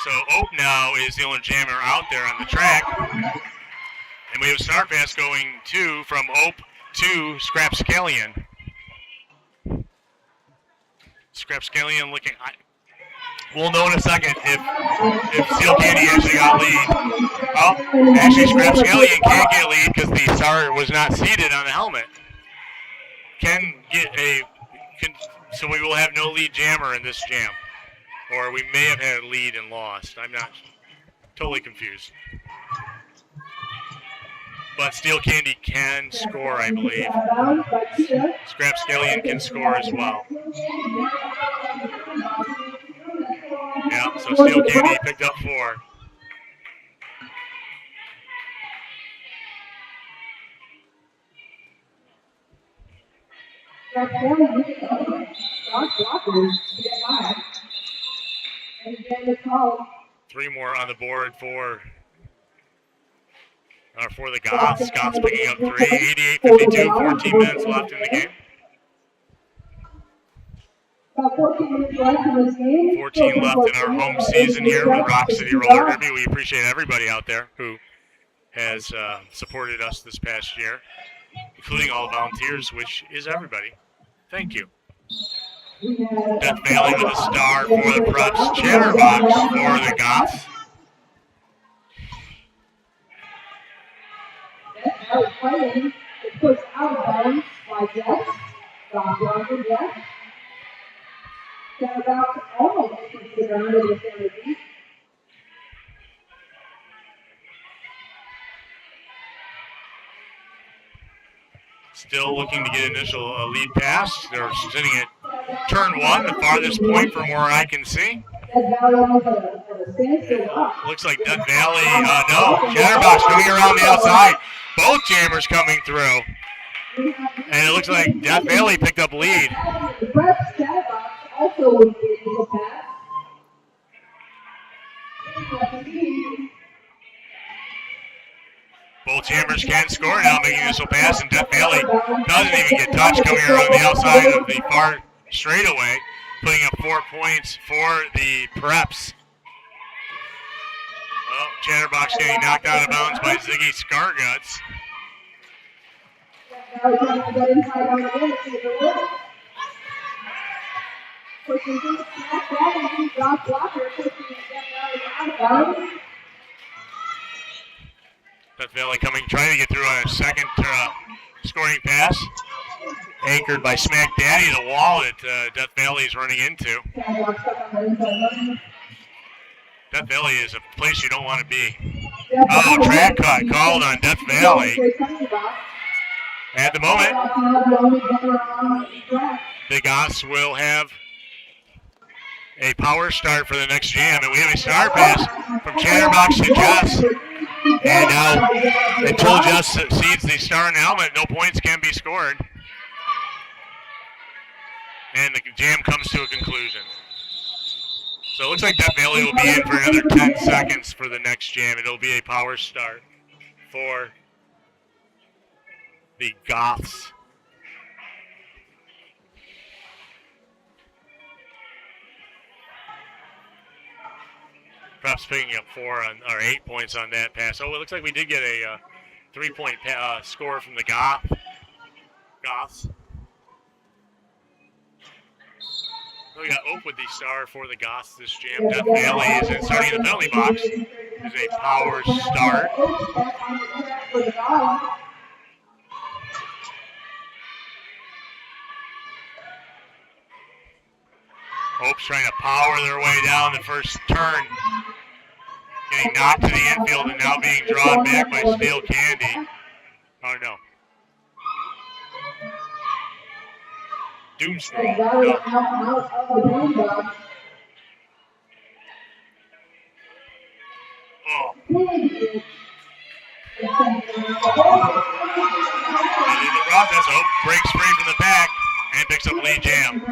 So Ope now is the only jammer out there on the track. And we have a start pass going from Ope to Scrapscallion. Scrapscallion looking. We'll know in a second if Steel Candy actually got lead. Oh, actually Scrapscallion can't get lead because the star was not seated on the helmet. So we will have no lead jammer in this jam. Or we may have had a lead and lost. I'm not totally confused. But Steel Candy can score, I believe. Scrapscallion can score as well. Yeah, so Steel Candy picked up 4. Three more on the board for the Goths. Goths picking up 3, 88-52, 14 minutes left in the game. 14 left in our home season here with Rock City Roller Derby. We appreciate everybody out there who has supported us this past year, including all the volunteers, which is everybody. Thank you. Death Valley with a star for the props. Chatterbox for the Goths. Valley playing. It's pushed out of bounds by Jets. Goths Roger Jets. Center box almost puts the ground into the center deep. Still looking to get initial lead pass. They're sitting at turn 1, the farthest point from where I can see. Looks like Death Valley, no, Chatterbox coming around the outside. Both jammers coming through. And it looks like Death Valley picked up lead. Both jammers can score now, making initial pass, and Death Valley doesn't even get touched coming around the outside of the far straightaway, putting up 4 points for the Preps. Well, Chatterbox getting knocked out of bounds by Ziggy Scarguts. Death Valley trying to get through on a second scoring pass. Anchored by Smack Daddy, the wall that Death Valley is running into. Death Valley is a place you don't want to be. Oh, track cut called on Death Valley. At the moment, the Goths will have a power start for the next jam, and we have a star pass from Chatterbox to Jess. And now, until Jess sees the star in the helmet, no points can be scored. And the jam comes to a conclusion. So it looks like Death Valley will be in for another 10 seconds for the next jam. It'll be a power start for the Goths. Perhaps picking up 8 points on that pass. Oh, it looks like we did get a 3-point score from the Goths. We got Oak with the star for the Goths this jam. Death Valley is in starting in the penalty box. Is a power start. Oak's trying to power their way down the first turn. Getting knocked to the infield and now being drawn back by Steel Candy. Oh no. Doomsday. No. Oh. And in the process, Oak breaks free from the pack and picks up lead jam.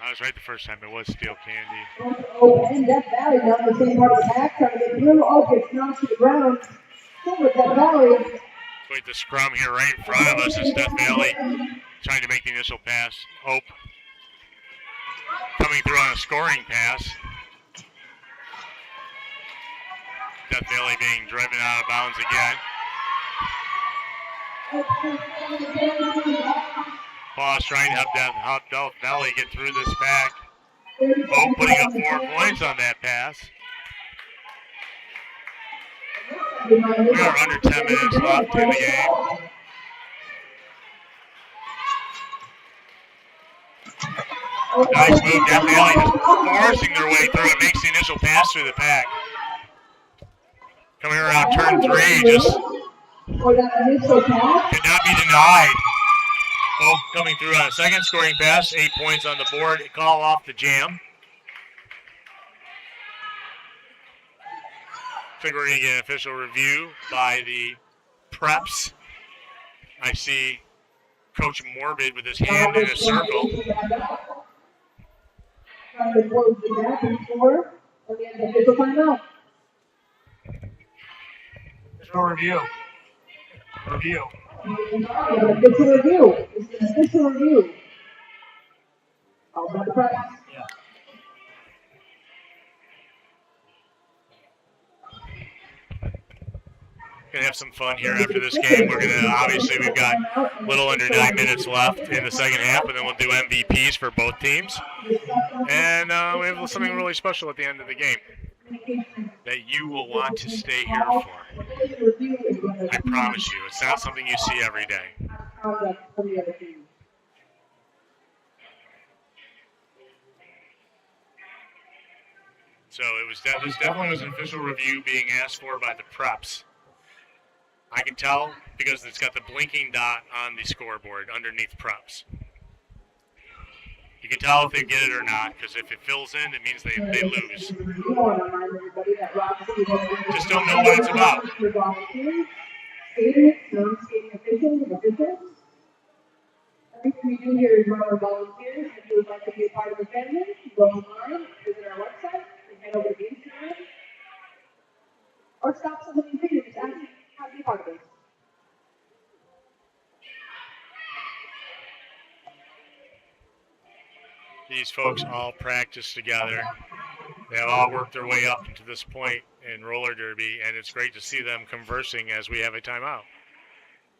I was right the first time. It was Steel Candy. Oh, and Death Valley down the same part of the pack, trying to get through. Oh, gets knocked to the ground. Still with Death Valley. Wait, the scrum here right in front of us is Death Valley trying to make the initial pass. Hope coming through on a scoring pass. Death Valley being driven out of bounds again. Paul's trying to help Death Valley get through this pack. Hope putting up 4 points on that pass. We are under 10 minutes left in the game. Nice move, Death Valley just forcing their way through. It makes the initial pass through the pack. Coming around turn 3, just could not be denied. Oak coming through on a second scoring pass, 8 points on the board. Call off the jam. I think we're going to get an official review by the Preps. I see Coach Morbid with his hand in a circle. Trying to close the gap before we get an official timeout. Official review. Review. Official review. It's an official review. All about the Preps. Yeah. Gonna have have some fun here after this game. We're gonna obviously we've got a little under 9 minutes left in the second half, and then we'll do MVPs for both teams. And we have something really special at the end of the game that you will want to stay here for. I promise you, it's not something you see every day. So this definitely was an official review being asked for by the preps. I can tell because it's got the blinking dot on the scoreboard underneath preps. You can tell if they get it or not, because if it fills in, it means they lose. Just don't know what it's about. Everything we do here is run our volunteers. If you would like to be a part of the family, go online, visit our website, and head over to Instagram. Or stop submitting videos and ask how to be part of this. These folks all practice together. They have all worked their way up to this point in roller derby, and it's great to see them conversing as we have a timeout.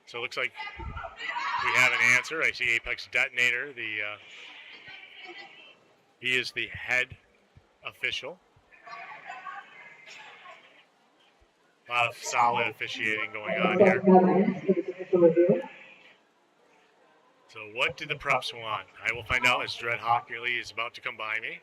So it looks like we have an answer. I see Apex Detonator. He is the head official. A lot of solid officiating going on here. So what do the preps want? I will find out as Dread Hockley is about to come by me.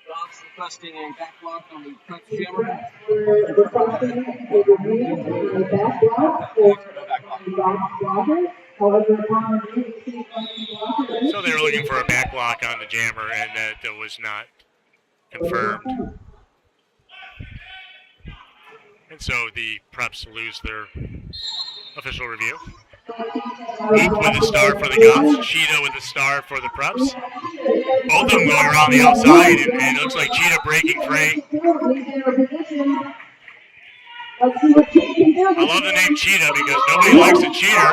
Goths requesting a back block on the front jammer. We're requesting a review of the back block for the Goths blockers. However, upon review, we see blockers. So they were looking for a back block on the jammer, and that was not confirmed. And so the preps lose their official review. Luke with a star for the Goths, Cheetah with a star for the preps. Both of them going around the outside, and it looks like Cheetah breaking free. I love the name Cheetah because nobody likes a cheater,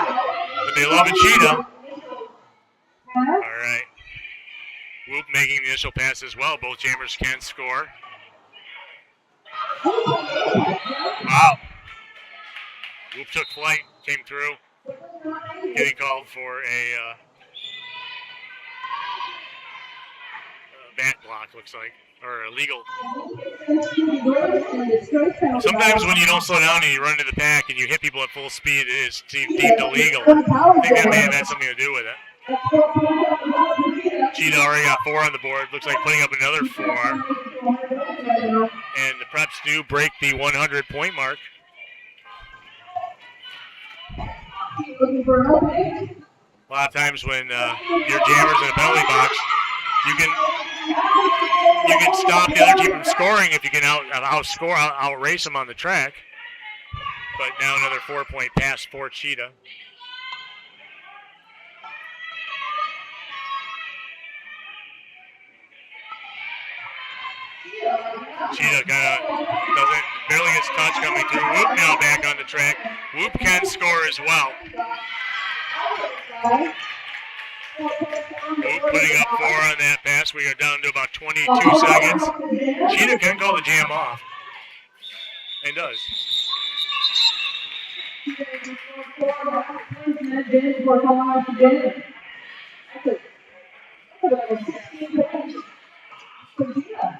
but they love a cheetah. All right. Whoop making the initial pass as well. Both jammers can score. Wow. Whoop took flight, came through. Getting called for a back block, looks like, or illegal. Sometimes when you don't slow down and you run into the pack and you hit people at full speed, it is deemed illegal. I think that may have had something to do with it. Cheetah already got 4 on the board. Looks like putting up another 4. And the preps do break the 100-point mark. A lot of times when your jammer's in a penalty box, you can stop the other team from scoring if you can outrace them on the track. But now another 4-point pass for Cheetah. Cheetah barely gets touch coming through. Whoop now back on the track. Whoop can score as well. Whoop putting up 4 on that pass. We are down to about 22 seconds. Cheetah can call the jam off. And does. Yeah.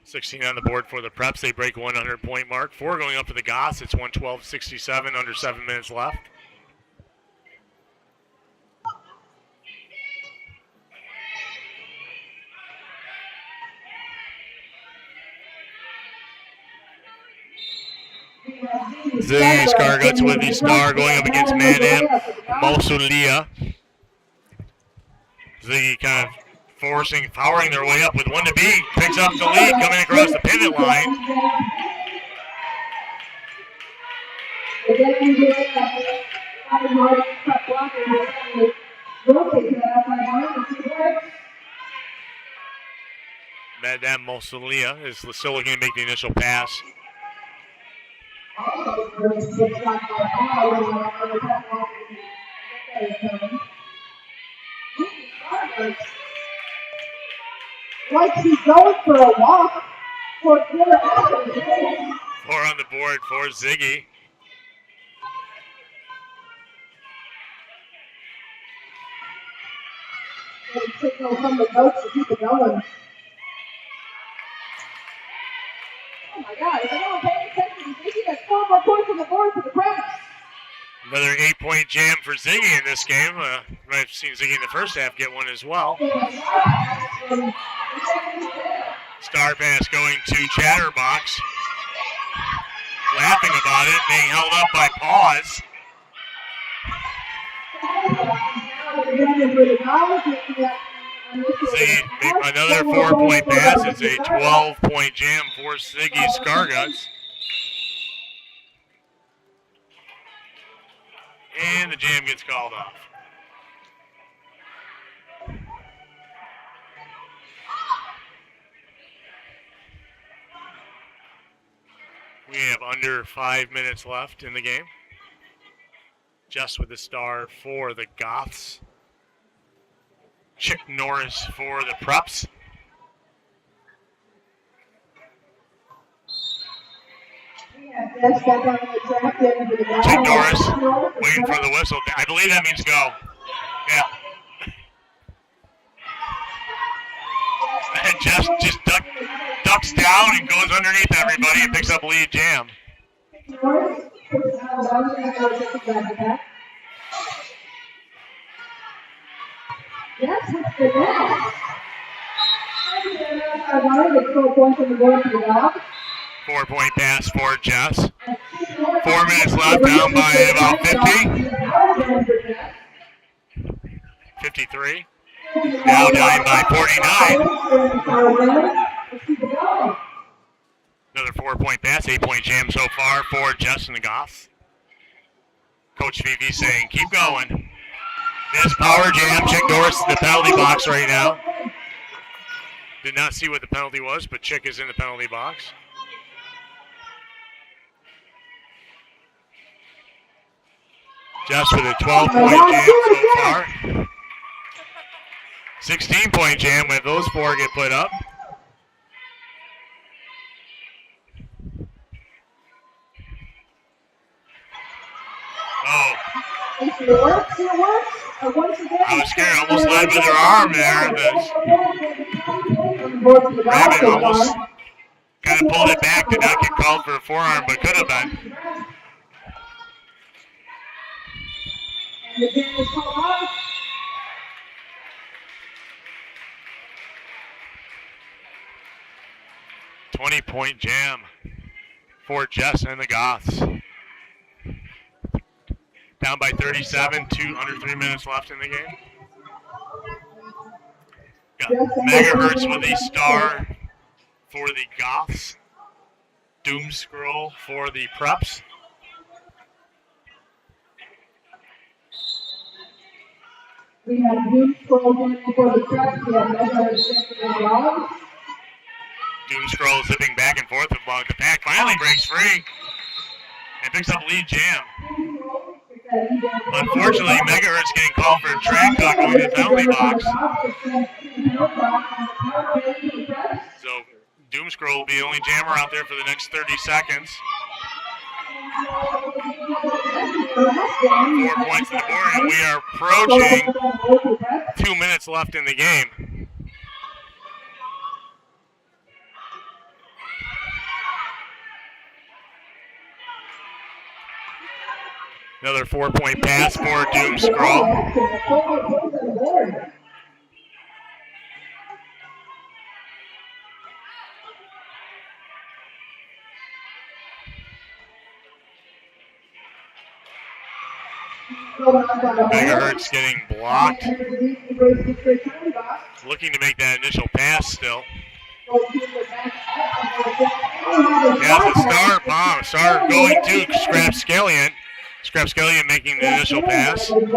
16 on the board for the preps. They break 100-point mark. 4 going up for the Goths. It's 112-67, under 7 minutes left. Ziggy Scarguts with the star going up against Madam Mosulia. Ziggy kind of powering their way up with 1 to beat. Picks up the lead coming across the pivot line. Madame Mosulia is still looking to make the initial pass. Like he's going for a walk for clear out. 4 on the board for Ziggy. Signal from the coach to keep it going. Oh my God, if anyone paying attention, Ziggy has 4 more points on the board for the Preps. Another 8-point jam for Ziggy in this game. Might have seen Ziggy in the first half get one as well. Star pass going to Chatterbox. Laughing about it, being held up by Paws. Ziggy make another 4-point pass. It's a 12-point jam for Ziggy Scarguts. And the jam gets called off. We have under 5 minutes left in the game. Just with the star for the Goths. Chick Norris for the Preps. Chick Norris waiting for the whistle. I believe that means go. Yeah. And just ducks down and goes underneath everybody and picks up lead jam. Yes, it's the net. 4 points on the board for the Dogs. 4-point pass for Jess. 4 minutes left, down by about 50. 53. Now down by 49. Another 4-point pass, 8-point jam so far for Jess and the Goths. Coach Phoebe saying, keep going. This power jam, Chick Norris in the penalty box right now. Did not see what the penalty was, but Chick is in the penalty box. Just with a 12-point jam so far. 16-point jam when those 4 get put up. Oh. I was scared. Almost led with her arm there. Rabbit almost kind of pulled it back. Did not get called for a forearm, but could have been. And the game is called off. A 20-point jam for Jess and the Goths. Down by 37, under 3 minutes left in the game. Got Megahertz with a star for the Goths. Doom Scroll for the Preps. We have Doom Scroll for the Preps. We have Megahertz for the Dogs. Doom Scroll zipping back and forth along the pack. Finally breaks free and picks up lead jam. Unfortunately, Megahertz getting called for a track talk going to the penalty box. So Doom Scroll will be the only jammer out there for the next 30 seconds. 4 points on the board, and we are approaching 2 minutes left in the game. Another 4-point pass for Doom Scroll. Megahertz getting blocked. Looking to make that initial pass still. Yeah, it's a star bomb. Star going to Scrapscallion. Scrapscallion making the initial pass. Doom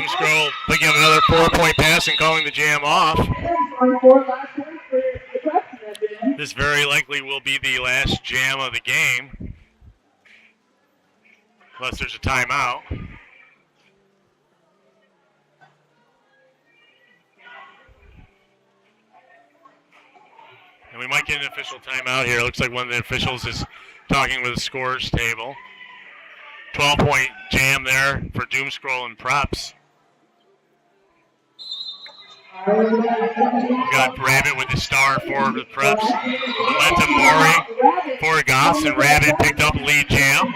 Scroll picking up another 4-point pass and calling the jam off. This very likely will be the last jam of the game. Unless there's a timeout. And we might get an official timeout here. It looks like one of the officials is talking with the scores table. 12-point jam there for Doom Scroll and Preps. We got Rabbit with the star for the Preps. Momentum Maury for Goths, and Rabbit picked up lead jam.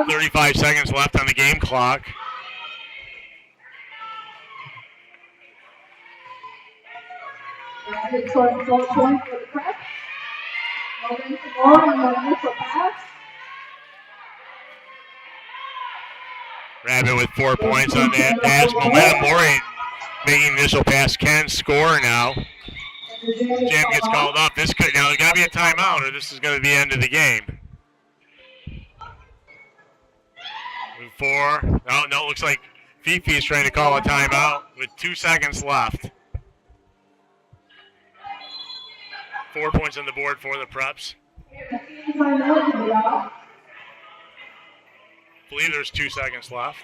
35 seconds left on the game clock. Rabbit scoring 4 points for the Preps. Momentum Maury on the initial pass. Rabbit with 4 points on that pass. Momentum Maury making the initial pass can score now. Jam gets called off. This could now there's got to be a timeout, or this is going to be the end of the game. 4. No, it looks like Fifi is trying to call a timeout with 2 seconds left. 4 points on the board for the Preps. I believe there's 2 seconds left.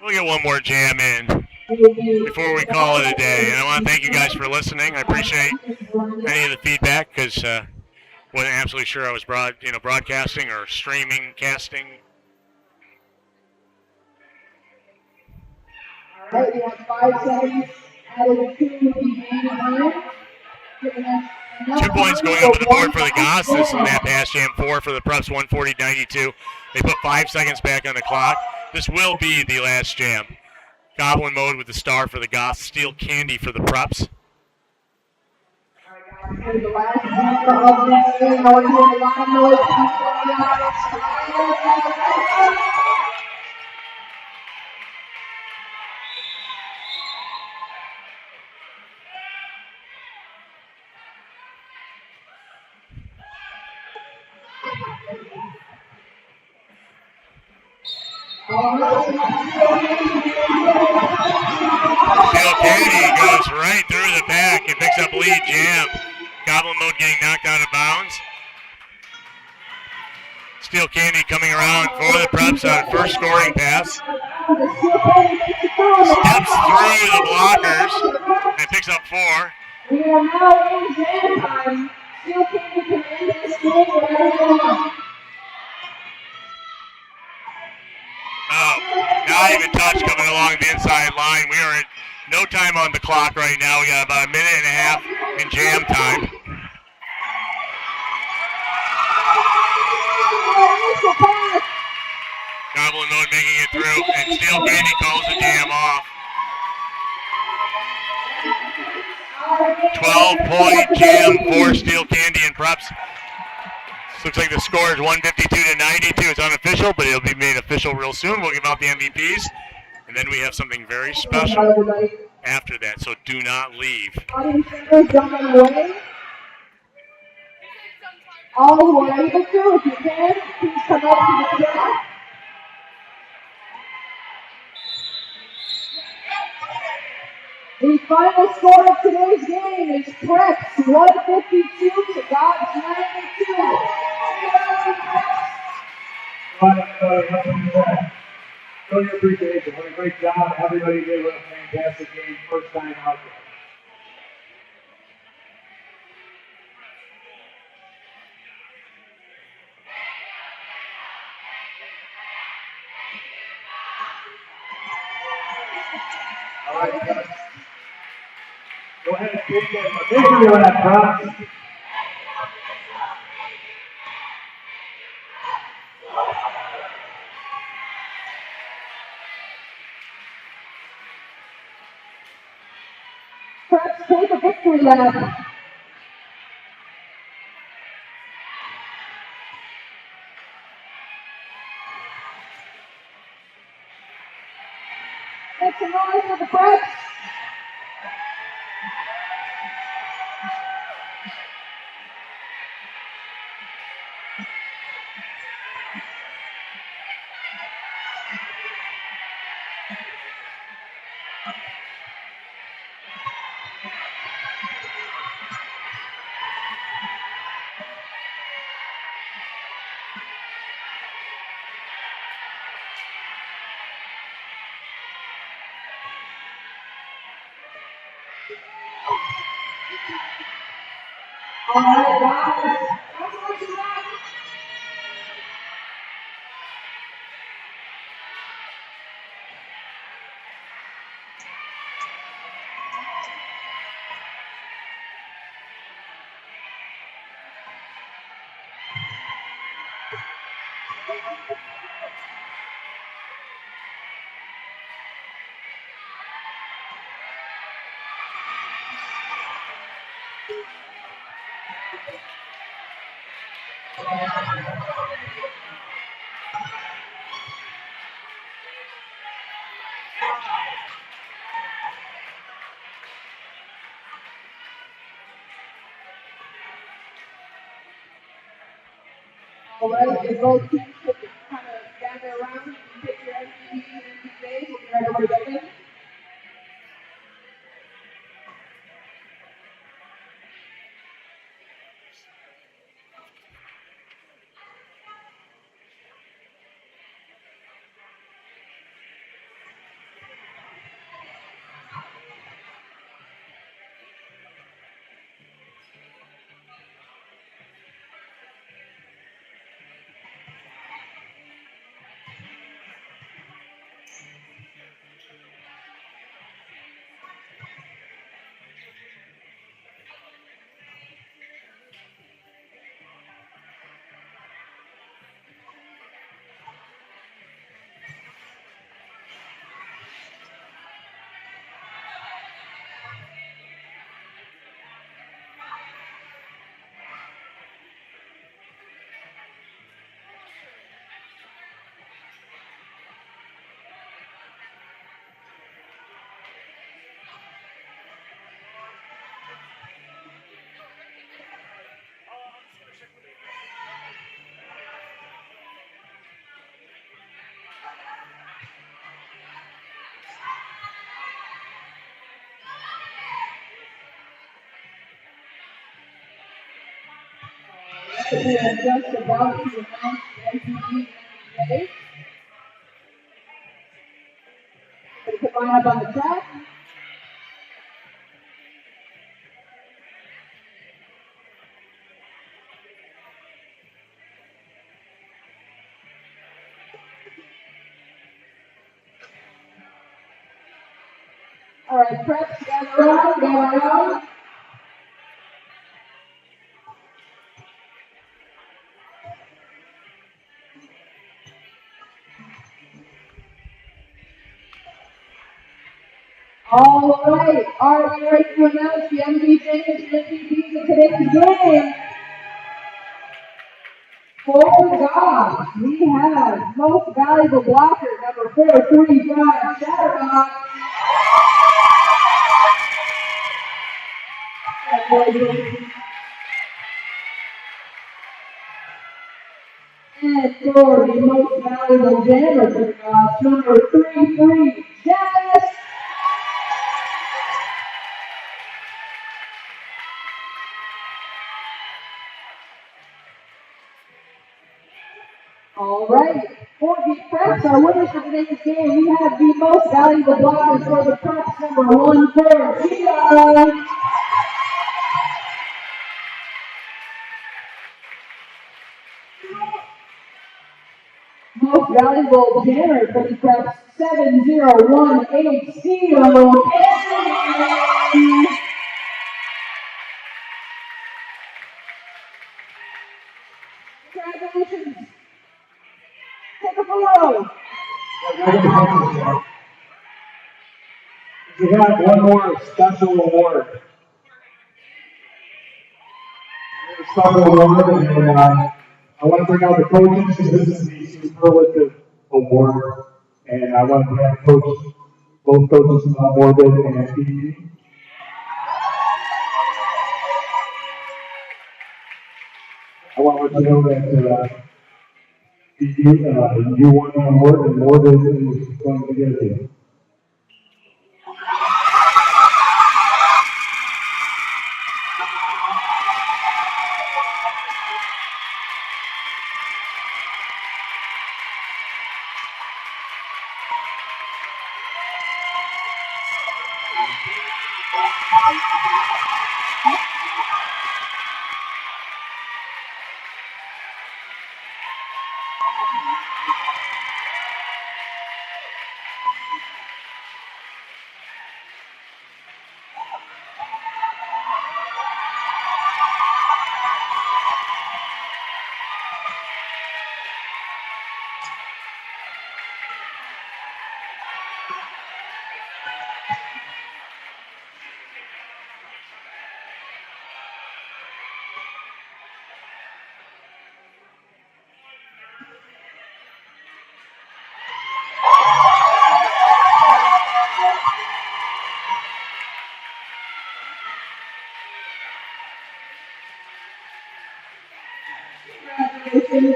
We'll get one more jam in before we call it a day. And I want to thank you guys for listening. I appreciate any of the feedback because wasn't absolutely sure I was broadcasting or streaming, casting. All right, we have 5 seconds added to the game time. 2 points going up to the board for the Goths. This is that pass jam. 4 for the Preps, 140-92. They put 5 seconds back on the clock. This will be the last jam. Goblin mode with the star for the Goths. Steel Candy for the Preps. The last number of this game, I want to hear a lot of noise from the audience. Steel Candy goes right through the back and picks up lead jam. Goblin mode getting knocked out of bounds. Steel Candy coming around for the Preps on first scoring pass. Steps through the blockers and picks up 4. We are now in jam time. Steel Candy can end this game whenever they want. Not even touch coming along the inside line. We are at no time on the clock right now. We got about a minute and a half in jam time. Goblin mode making it through, and Steel Candy calls the jam off. 12-point jam for Steel Candy and Preps. Looks like the score is 152-92. It's unofficial, but it'll be made official real soon. We'll give out the MVPs, and then we have something very special after that, so do not leave. Audience members, don't run away. All who are able to, if you can, please come up to the track. The final score of today's game is Preps 152 to Goths 92. Show your appreciation. What a great job everybody did. What a fantastic game. First time out there. All right, guys. Go ahead and take a victory on that Preps. Preps take a victory lap. Make some noise for the Preps. All right, guys. That's what you got. All right, if both teams could kind of gather around and pick your MVPs and MVPs, we'll get everybody going. We are just about to announce the MVP today. So come on up on the track. All right, preps, gather around. All right, are we ready to announce the MVPs of today's game? For the Goths, we have most valuable blocker, number 435, Shatterbox. And for the most valuable jammer for the Goths, number 33, Jess. All right, for the preps, our winners for today's game, we have the most valuable blockers for the preps, number 1, 4, Sheila. Most valuable jammer for the preps, 7018, Steel. Congratulations. Take a photo. We have one more special award. Special award, and I want to bring out the coaches because this is the superlative award, and I want to have both coaches awarded and PP. I want to let you know that you won the award, and more than is going to get you. Congratulations.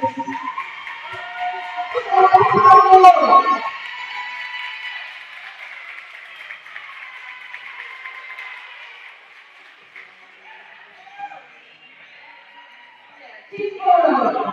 Team photo.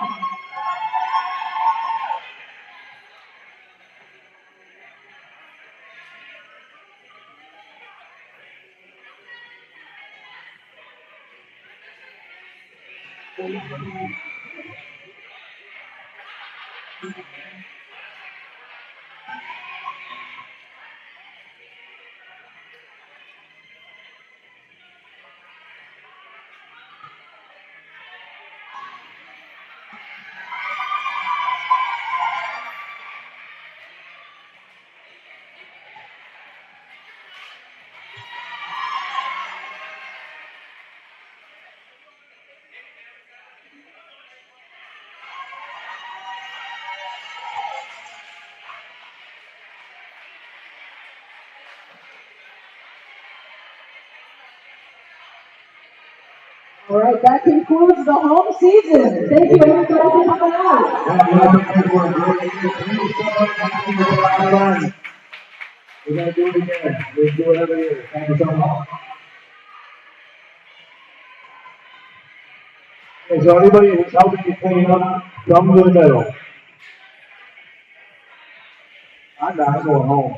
All right, that concludes the home season. Thank you, everybody, for coming out. We're going to do it again. We do it every year. Thank you so much. Okay, so anybody who's helping you clean up, come to the middle. I'm not going home.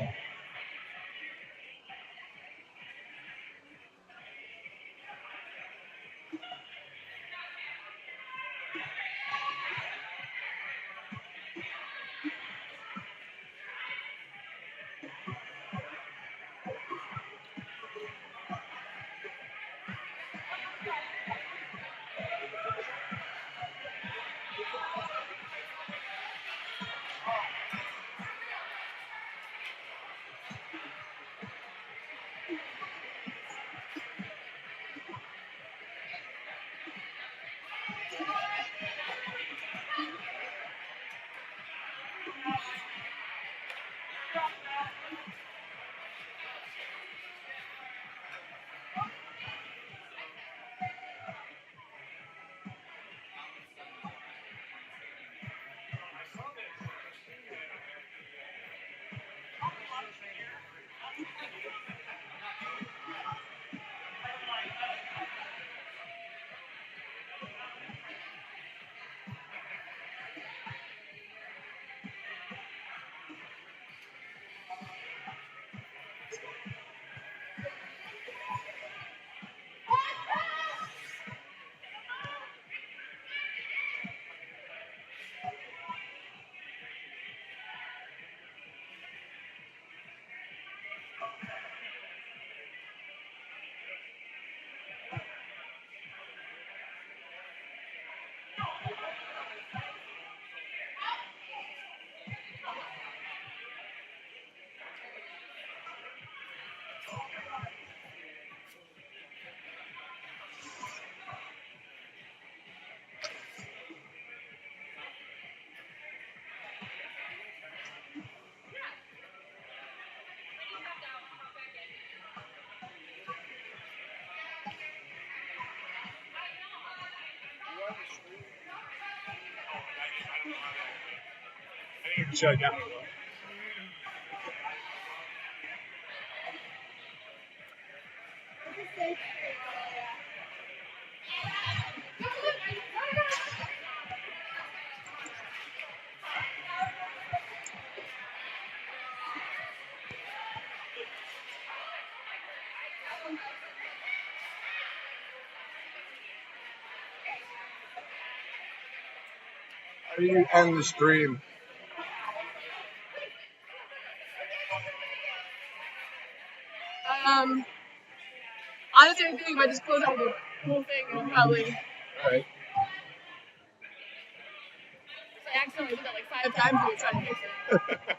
Sure, yeah. How do you end the stream? Honestly, I think if I just close out the whole thing, it'll probably. All right. I accidentally did that like 5 times when we were trying to fix it.